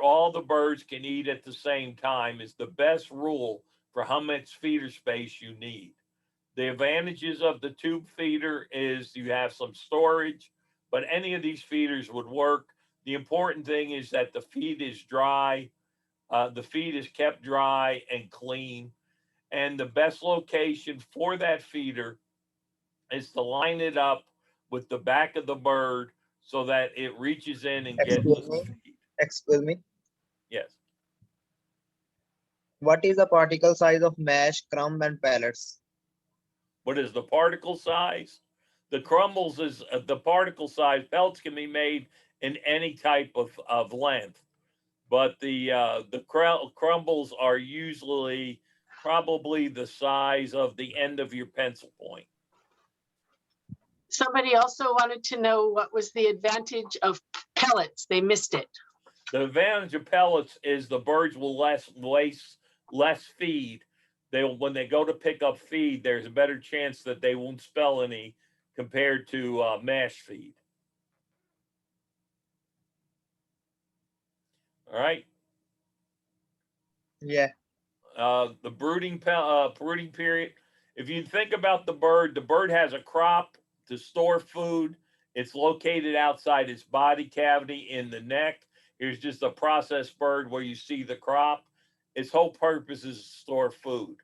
all the birds can eat at the same time is the best rule for how much feeder space you need. The advantages of the tube feeder is you have some storage, but any of these feeders would work. The important thing is that the feed is dry, the feed is kept dry and clean, and the best location for that feeder is to line it up with the back of the bird so that it reaches in and gets Excuse the me. feed. Excuse me. Yes. What is the particle size of mash, crumb, and pellets? What is the particle size? The crumbles is the particle size. Pellets can be made in any type of length, but the crumbles are usually probably the size of the end of your pencil point. Somebody also wanted to know what was the advantage of pellets. They missed it. The advantage of pellets is the birds will waste less feed. When they go to pick up feed, there's a better chance that they won't spill any compared to mash feed. All right. Yeah. The brooding period. If you think about the bird has a crop to store food. It's located outside its body cavity in the neck. Here's just a processed bird where you see the crop. Its whole purpose is to store food.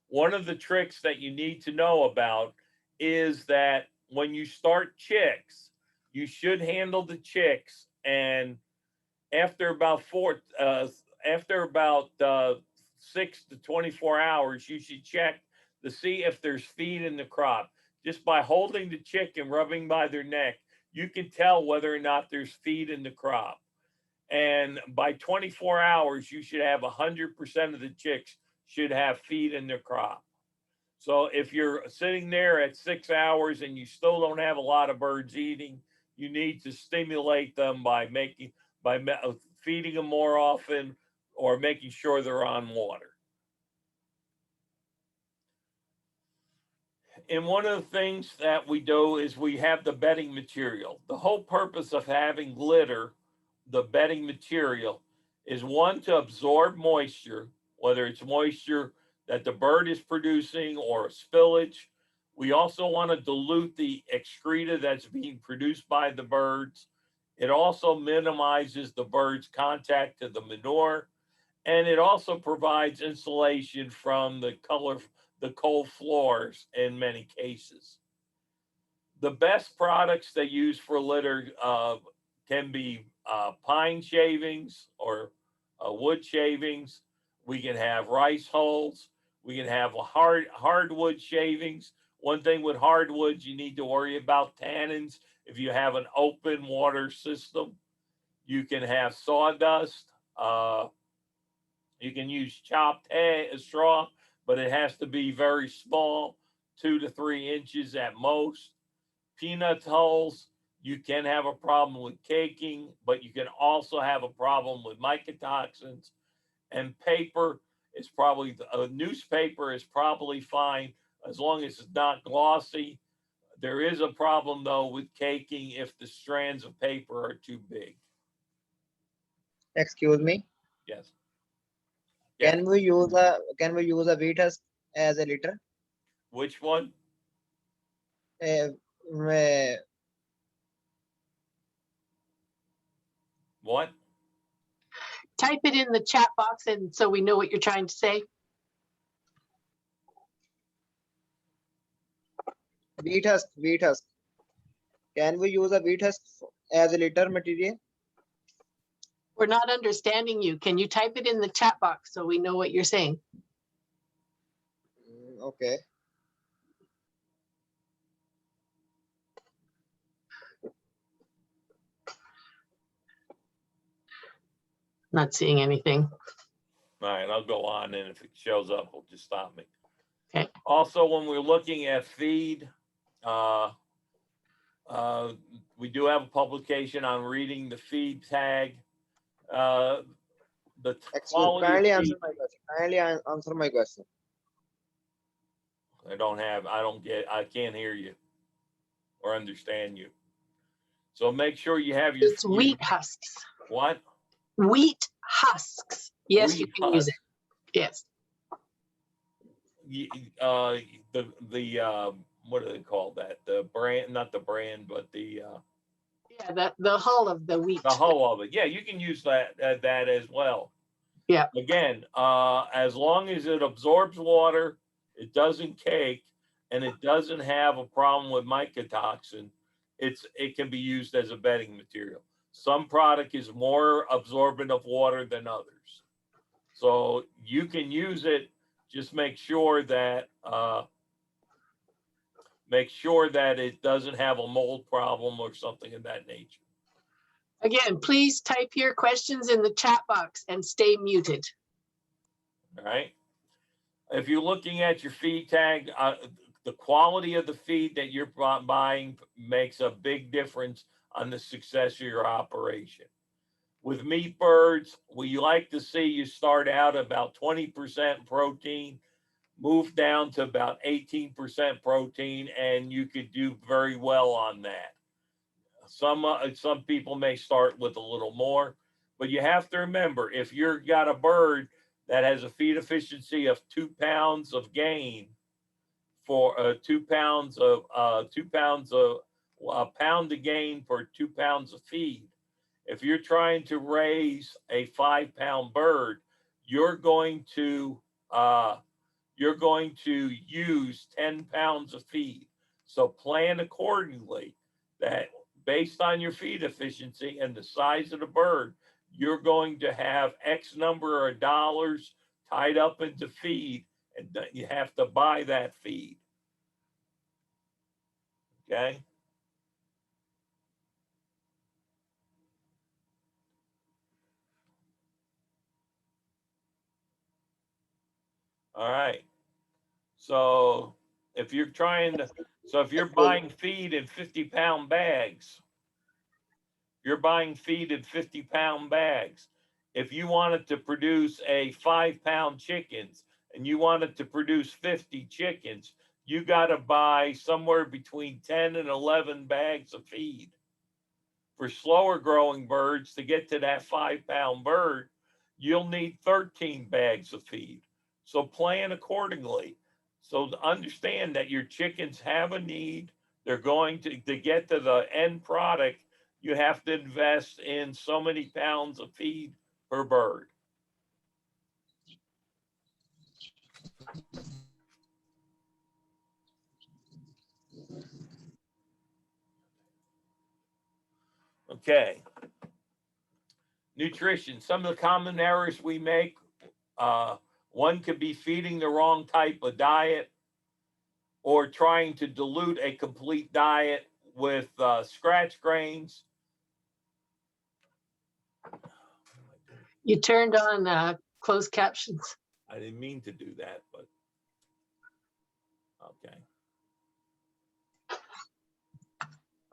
One of the tricks that you need to know about is that when you start chicks, you should handle the chicks, and after about 6 to 24 hours, you should check to see if there's feed in the crop. Just by holding the chick and rubbing by their neck, you can tell whether or not there's feed in the crop. And by 24 hours, you should have 100% of the chicks should have feed in their crop. So if you're sitting there at 6 hours and you still don't have a lot of birds eating, you need to stimulate them by feeding them more often or making sure they're on water. And one of the things that we do is we have the bedding material. The whole purpose of having litter, the bedding material, is one, to absorb moisture, whether it's moisture that the bird is producing or spillage. We also want to dilute the excreta that's being produced by the birds. It also minimizes the bird's contact to the manure, and it also provides insulation from the cold floors in many cases. The best products they use for litter can be pine shavings or wood shavings. We can have rice hulls. We can have hardwood shavings. One thing with hardwoods, you need to worry about tannins if you have an open water system. You can have sawdust. You can use chopped straw, but it has to be very small, 2 to 3 inches at most. Peanut hulls, you can have a problem with caking, but you can also have a problem with mycotoxins. And paper is probably, a newspaper is probably fine as long as it's not glossy. There is a problem though with caking if the strands of paper are too big. Excuse me. Yes. Yes. Can we use a wheat husk as a litter? Which one? Uh, uh, What? Type it in the chat box and so we know what you're trying to say. Wheat husk. Can we use a wheat husk as a litter material? We're not understanding you. Can you type it in the chat box so we know what you're saying? Okay. Not seeing anything. All right, I'll go on, and if it shows up, it'll just stop me. Okay. Also, when we're looking at feed, we do have a publication on reading the feed tag. The quality Kindly of answer feed, my question. Kindly answer my question. I can't hear you or understand you. So make sure you have your. It's wheat husks. What? Wheat husks. Yes, you Wheat can use it. Yes. What do they call that? The brand, not the brand, but the Yeah, the hull of the wheat. hull of it. Yeah, you can use that as well. Yeah. Again, as long as it absorbs water, it doesn't cake, and it doesn't have a problem with mycotoxin, it can be used as a bedding material. Some product is more absorbent of water than others, so you can use it. Just make sure that it doesn't have a mold problem or something of that nature. Again, please type your questions in the chat box and stay muted. All right. If you're looking at your feed tag, the quality of the feed that you're buying makes a big difference on the success of your operation. With meat birds, we like to see you start out about 20% protein, move down to about 18% protein, and you could do very well on that. Some people may start with a little more, but you have to remember, if you've got a bird that has a feed efficiency of 2 pounds of gain for 2 pounds of a pound of gain for 2 pounds of feed. If you're trying to raise a 5-pound bird, you're going to use 10 pounds of feed. So plan accordingly that based on your feed efficiency and the size of the bird, you're going to have X number of dollars tied up into feed, and you have to buy that feed. Okay? All right. So if you're buying feed in 50-pound bags, you're buying feed in 50-pound bags. If you wanted to produce a 5-pound chickens and you wanted to produce 50 chickens, you got to buy somewhere between 10 and 11 bags of feed. For slower growing birds, to get to that 5-pound bird, you'll need 13 bags of feed. So plan accordingly. So understand that your chickens have a need. They're going to get to the end product. You have to invest in so many pounds of feed per bird. Okay. Nutrition. Some of the common errors we make, one could be feeding the wrong type of diet or trying to dilute a complete diet with scratch grains. You turned on closed captions. I didn't mean to do that, but okay.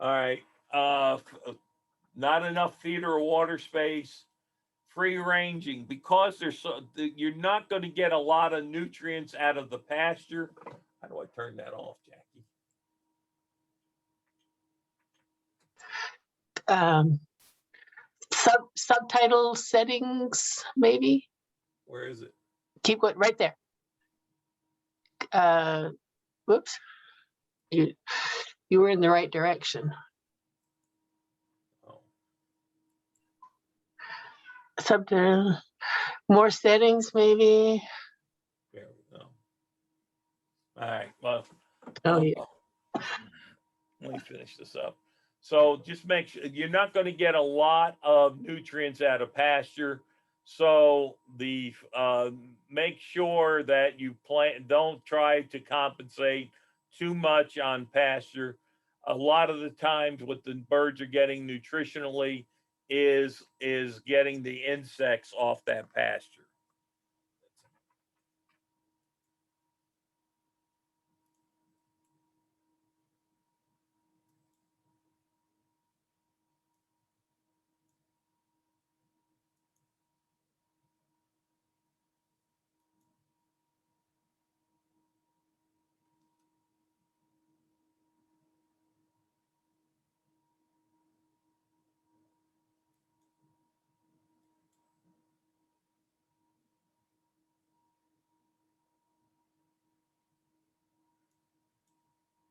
All right. Not enough feeder or water space. Free ranging, because you're not going to get a lot of nutrients out of the pasture. How do I turn that off, Jackie? Subtitle settings, maybe? Where is it? Keep going, right there. Whoops. You were in the right direction. Oh, Subtitle, more settings, maybe? there we go. All right, well. Oh, yeah. Let me finish this up. So just make sure you're not going to get a lot of nutrients out of pasture. So make sure that you don't try to compensate too much on pasture. A lot of the times what the birds are getting nutritionally is getting the insects off that pasture.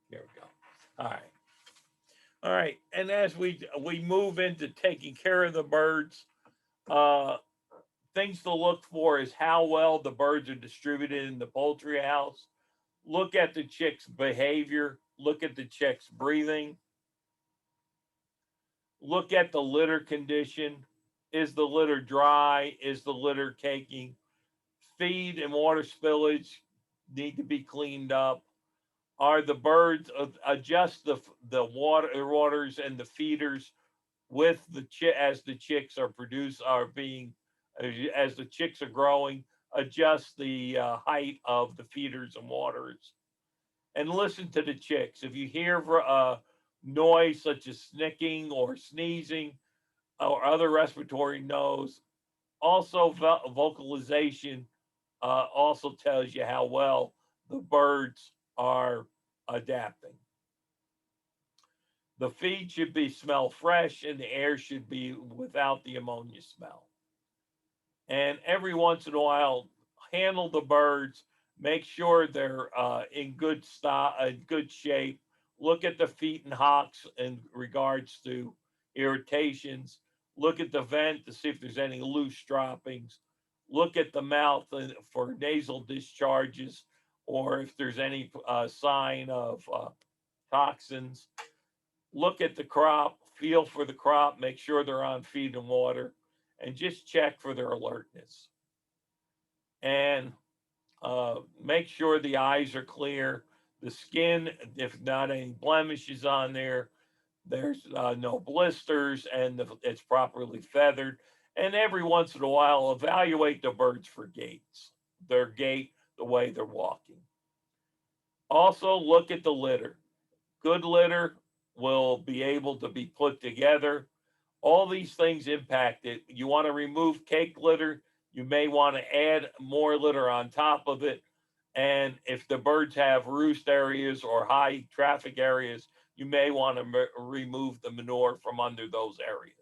There we go. All right. All right. And as we move into taking care of the birds, things to look for is how well the birds are distributed in the poultry house. Look at the chick's behavior. Look at the chick's breathing. Look at the litter condition. Is the litter dry? Is the litter caking? Feed and water spillage need to be cleaned up. Are the birds adjust the waters and the feeders with the as the chicks are as the chicks are growing, adjust the height of the feeders and waters, and listen to the chicks. If you hear noise such as snicking or sneezing or other respiratory noise, also vocalization also tells you how well the birds are adapting. The feed should smell fresh and the air should be without the ammonia smell. And every once in a while, handle the birds, make sure they're in good shape. Look at the feet and hocks in regards to irritations. Look at the vent to see if there's any loose droppings. Look at the mouth for nasal discharges or if there's any sign of toxins. Look at the crop, feel for the crop, make sure they're on feed and water, and just check for their alertness. And make sure the eyes are clear, the skin, if not any blemishes on there, there's no blisters, and it's properly feathered. And every once in a while, evaluate the birds for gaits, their gait, the way they're walking. Also, look at the litter. Good litter will be able to be put together. All these things impact it. You want to remove cake litter, you may want to add more litter on top of it. And if the birds have roost areas or high traffic areas, you may want to remove the manure from under those areas.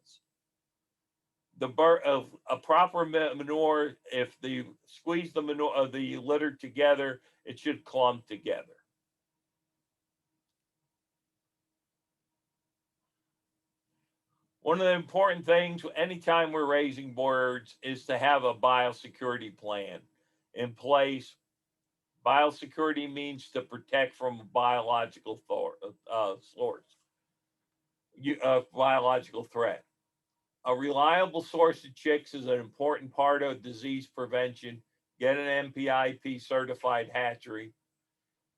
A proper manure, if they squeeze the manure the litter together, it should clump together. One of the important things anytime we're raising birds is to have a biosecurity plan in place. Biosecurity means to protect from a biological source, biological threat. A reliable source of chicks is an important part of disease prevention. Get an NPIP certified hatchery.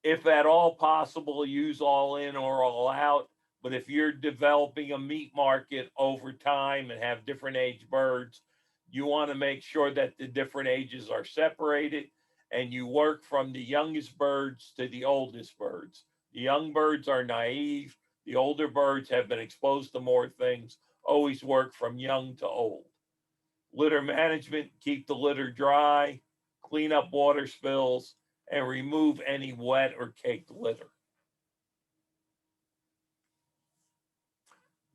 If at all possible, use all in or all out. But if you're developing a meat market over time and have different age birds, you want to make sure that the different ages are separated and you work from the youngest birds to the oldest birds. The young birds are naive. The older birds have been exposed to more things. Always work from young to old. Litter management, keep the litter dry, clean up water spills, and remove any wet or caked litter.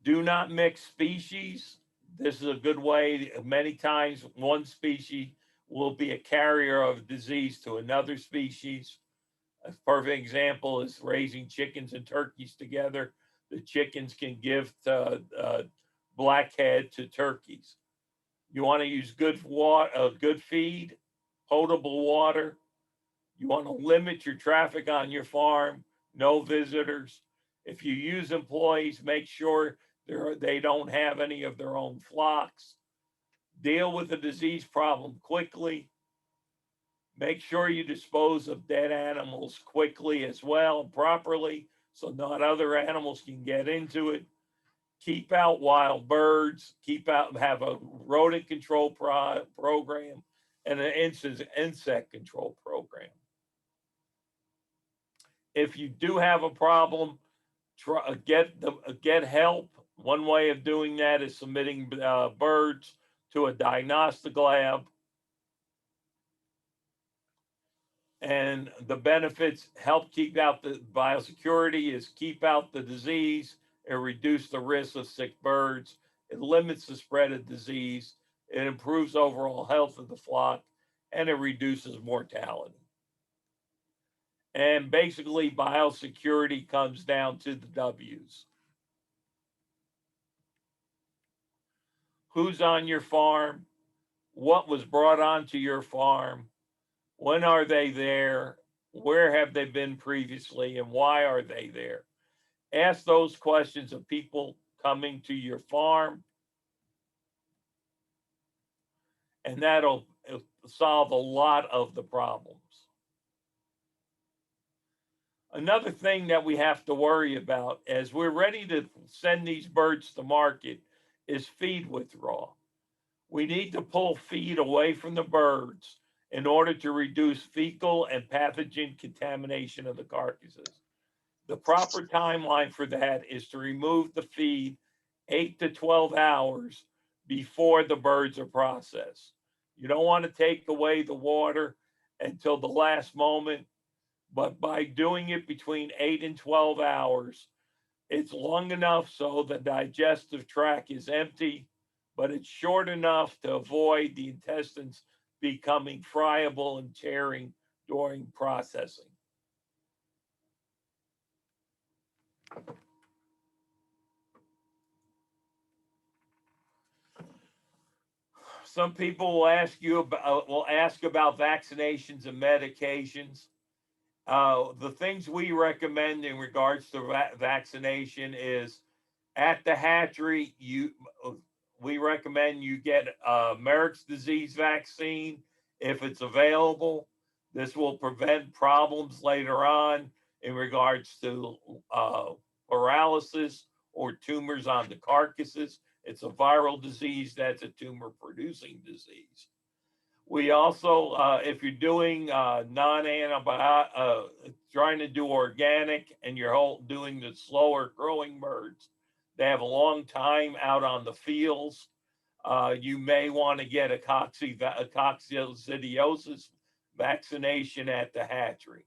Do not mix species. This is a good way. Many times one species will be a carrier of disease to another species. A perfect example is raising chickens and turkeys together. The chickens can give blackhead to turkeys. You want to use good water, good feed, potable water. You want to limit your traffic on your farm, no visitors. If you use employees, make sure they don't have any of their own flocks. Deal with the disease problem quickly. Make sure you dispose of dead animals quickly as well and properly so not other animals can get into it. Keep out wild birds, have a rodent control program and an insect control program. If you do have a problem, get help. One way of doing that is submitting birds to a diagnostic lab. And the benefits help keep out the biosecurity is keep out the disease and reduce the risk of sick birds. It limits the spread of disease. It improves overall health of the flock and it reduces mortality. And basically biosecurity comes down to the W's. Who's on your farm? What was brought onto your farm? When are they there? Where have they been previously and why are they there? Ask those questions of people coming to your farm, and that'll solve a lot of the problems. Another thing that we have to worry about as we're ready to send these birds to market is feed withdrawal. We need to pull feed away from the birds in order to reduce fecal and pathogen contamination of the carcasses. The proper timeline for that is to remove the feed 8 to 12 hours before the birds are processed. You don't want to take away the water until the last moment, but by doing it between 8 and 12 hours, it's long enough so the digestive tract is empty, but it's short enough to avoid the intestines becoming friable and tearing during processing. Some people will ask about vaccinations and medications. The things we recommend in regards to vaccination is at the hatchery, we recommend you get Merrick's disease vaccine if it's available. This will prevent problems later on in regards to paralysis or tumors on the carcasses. It's a viral disease that's a tumor producing disease. We also, if you're doing non-antibiotic, trying to do organic and you're doing the slower growing birds, they have a long time out on the fields. You may want to get a coccidiosis vaccination at the hatchery.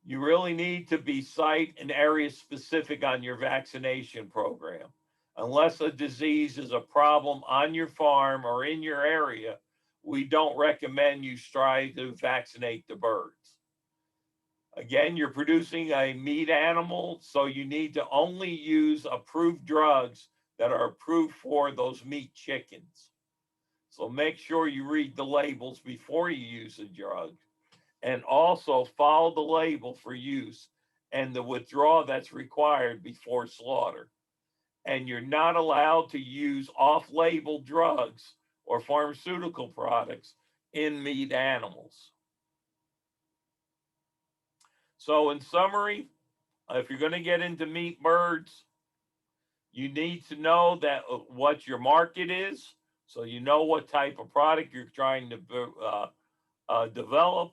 You really need to be site and area specific on your vaccination program. Unless a disease is a problem on your farm or in your area, we don't recommend you try to vaccinate the birds. Again, you're producing a meat animal, so you need to only use approved drugs that are approved for those meat chickens. So make sure you read the labels before you use the drug, and also follow the label for use and the withdrawal that's required before slaughter. And you're not allowed to use off-label drugs or pharmaceutical products in meat animals. So in summary, if you're going to get into meat birds, you need to know that what your market is, so you know what type of product you're trying to develop.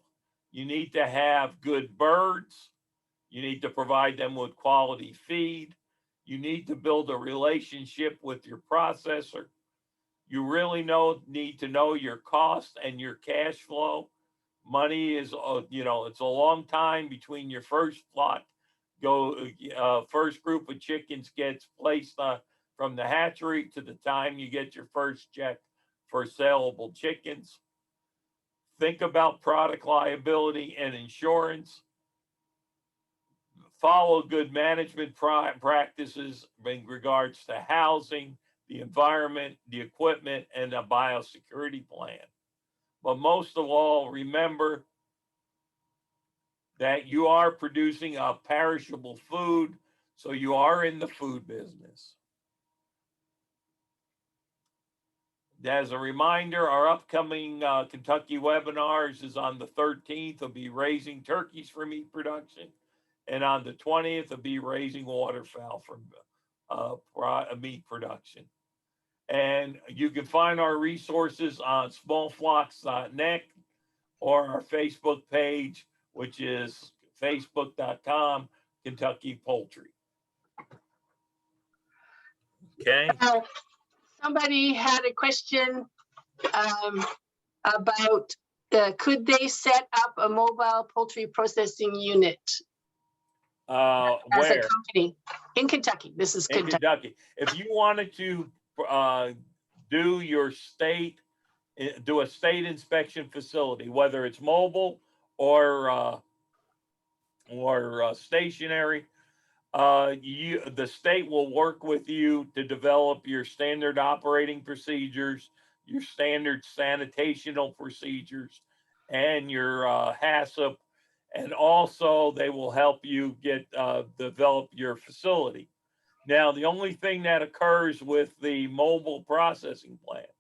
You need to have good birds. You need to provide them with quality feed. You need to build a relationship with your processor. You really need to know your cost and your cash flow. Money is, it's a long time between your first flock first group of chickens gets placed from the hatchery to the time you get your first check for saleable chickens. Think about product liability and insurance. Follow good management practices in regards to housing, the environment, the equipment, and a biosecurity plan. But most of all, remember that you are producing a perishable food, so you are in the food business. As a reminder, our upcoming Kentucky webinars is on the 13th. It'll be raising turkeys for meat production. And on the 20th, it'll be raising waterfowl for meat production. And you can find our resources on smallflocks.net or our Facebook page, which is facebook.com Kentucky Poultry. Okay. Somebody had a question about could they set up a mobile poultry processing unit as a Where? company in Kentucky? This is In Kentucky. Kentucky. If you wanted to do a state inspection facility, whether it's mobile or stationary, the state will work with you to develop your standard operating procedures, your standard sanitational procedures, and your HACCP, and also they will help you develop your facility. Now, the only thing that occurs with the mobile processing plant,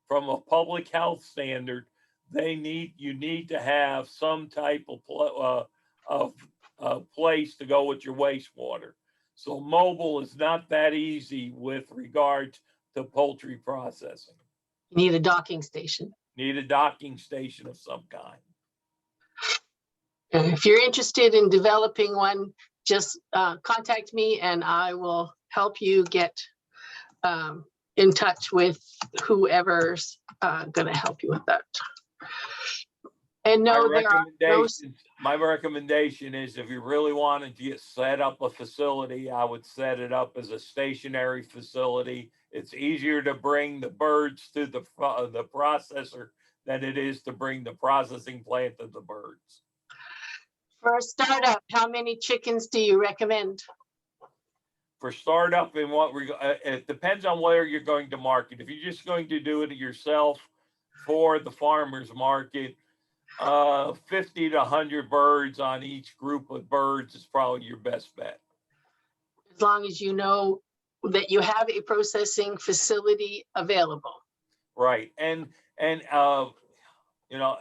from a public health standard, you need to have some type of place to go with your wastewater. So mobile is not that easy with regards to poultry processing. You need a docking station. Need a docking station of some kind. And if you're interested in developing one, just contact me and I will help you get in touch with whoever's going to help you with that. And no, my recommendation is if you really wanted to set up a facility, I would set it up as a stationary facility. It's easier to bring the birds to the processor than it is to bring the processing plant to the birds. For a startup, how many chickens do you recommend? For startup, and it depends on where you're going to market. If you're just going to do it yourself for the farmer's market, 50 to 100 birds on each group of birds is probably your best bet. As long as you know that you have a processing facility available. Right, and you know,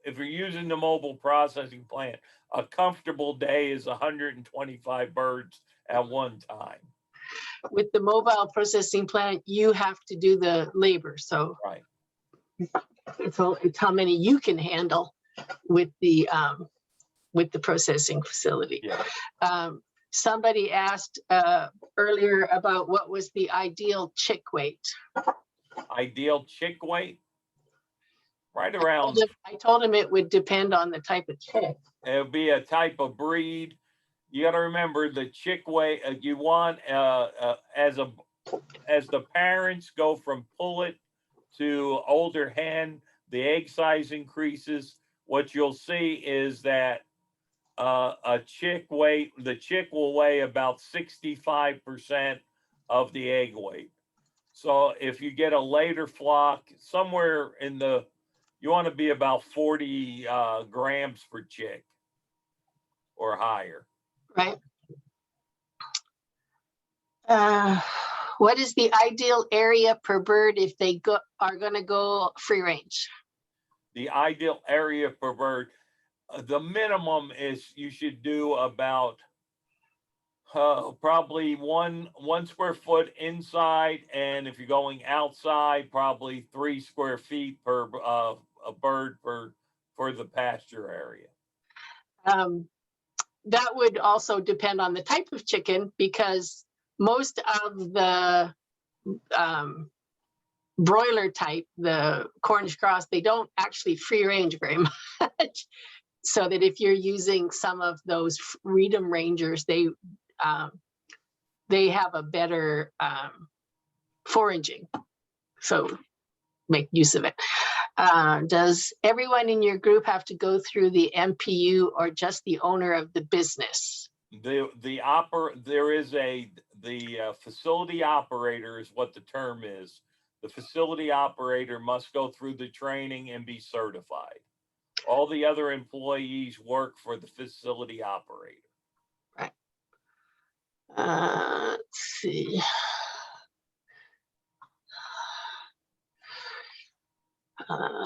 if you're using the mobile processing plant, a comfortable day is 125 birds at one time. With the mobile processing plant, you have to do the labor, so right. It's how many you can handle with the processing facility. Yeah. Somebody asked earlier about what was the ideal chick weight. Ideal chick weight? Right around. I told him it would depend on the type of chick. It would be a type of breed. You got to remember the chick weight you want as the parents go from pullet to older hen, the egg size increases. What you'll see is that the chick will weigh about 65% of the egg weight. So if you get a later flock, somewhere you want to be about 40 grams per chick or higher. Right. What is the ideal area per bird if they are going to go free range? The ideal area per bird, the minimum is you should do about probably one square foot inside, and if you're going outside, probably 3 square feet per a bird for the pasture area. That would also depend on the type of chicken, because most of the broiler type, the Cornish cross, they don't actually free range very much. so that if you're using some of those Freedom Rangers, they have a better foraging. So make use of it. Does everyone in your group have to go through the MPU or just the owner of the business? The facility operator is what the term is. The facility operator must go through the training and be certified. All the other employees work for the facility operator. Right. Let's see.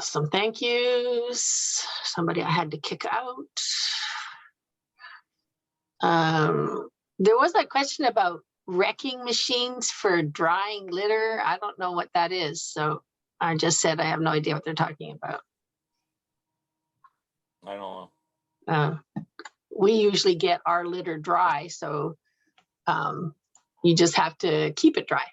Some thank yous. Somebody I had to kick out. There was a question about wrecking machines for drying litter. I don't know what that is. So I just said I have no idea what they're talking about. I don't know. We usually get our litter dry, so you just have to keep it dry.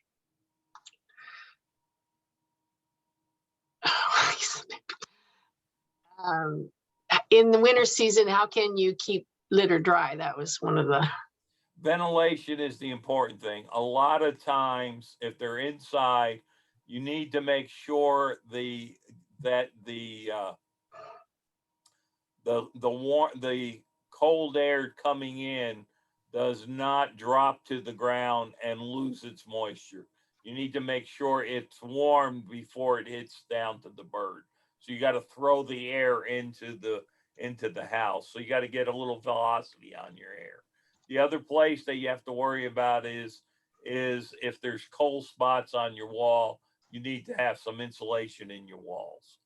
In the winter season, how can you keep litter dry? That was one of the... Ventilation is the important thing. A lot of times, if they're inside, you need to make sure the cold air coming in does not drop to the ground and lose its moisture. You need to make sure it's warm before it hits down to the bird. So you got to throw the air into the house. So you got to get a little velocity on your air. The other place that you have to worry about is if there's cold spots on your wall, you need to have some insulation in your walls.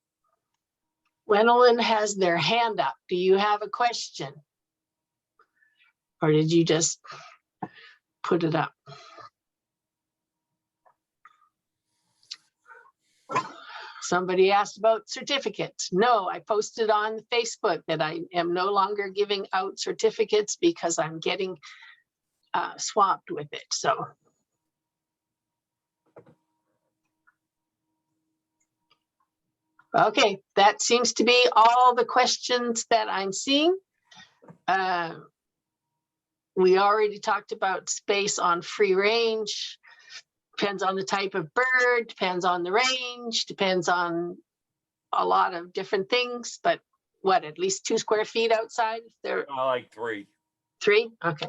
Gwendolyn has their hand up. Do you have a question? Or did you just put it up? Somebody asked about certificates. No, I posted on Facebook that I am no longer giving out certificates because I'm getting swamped with it. So. Okay, that seems to be all the questions that I'm seeing. We already talked about space on free range. Depends on the type of bird, depends on the range, depends on a lot of different things, but what, at least 2 square feet outside? I like 3. 3? Okay.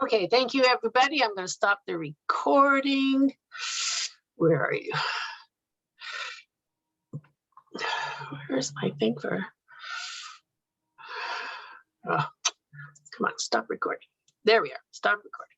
Okay, thank you, everybody. I'm going to stop the recording. Where are you? Where's my thing for? Oh, come on, stop recording. There we are. Stop recording.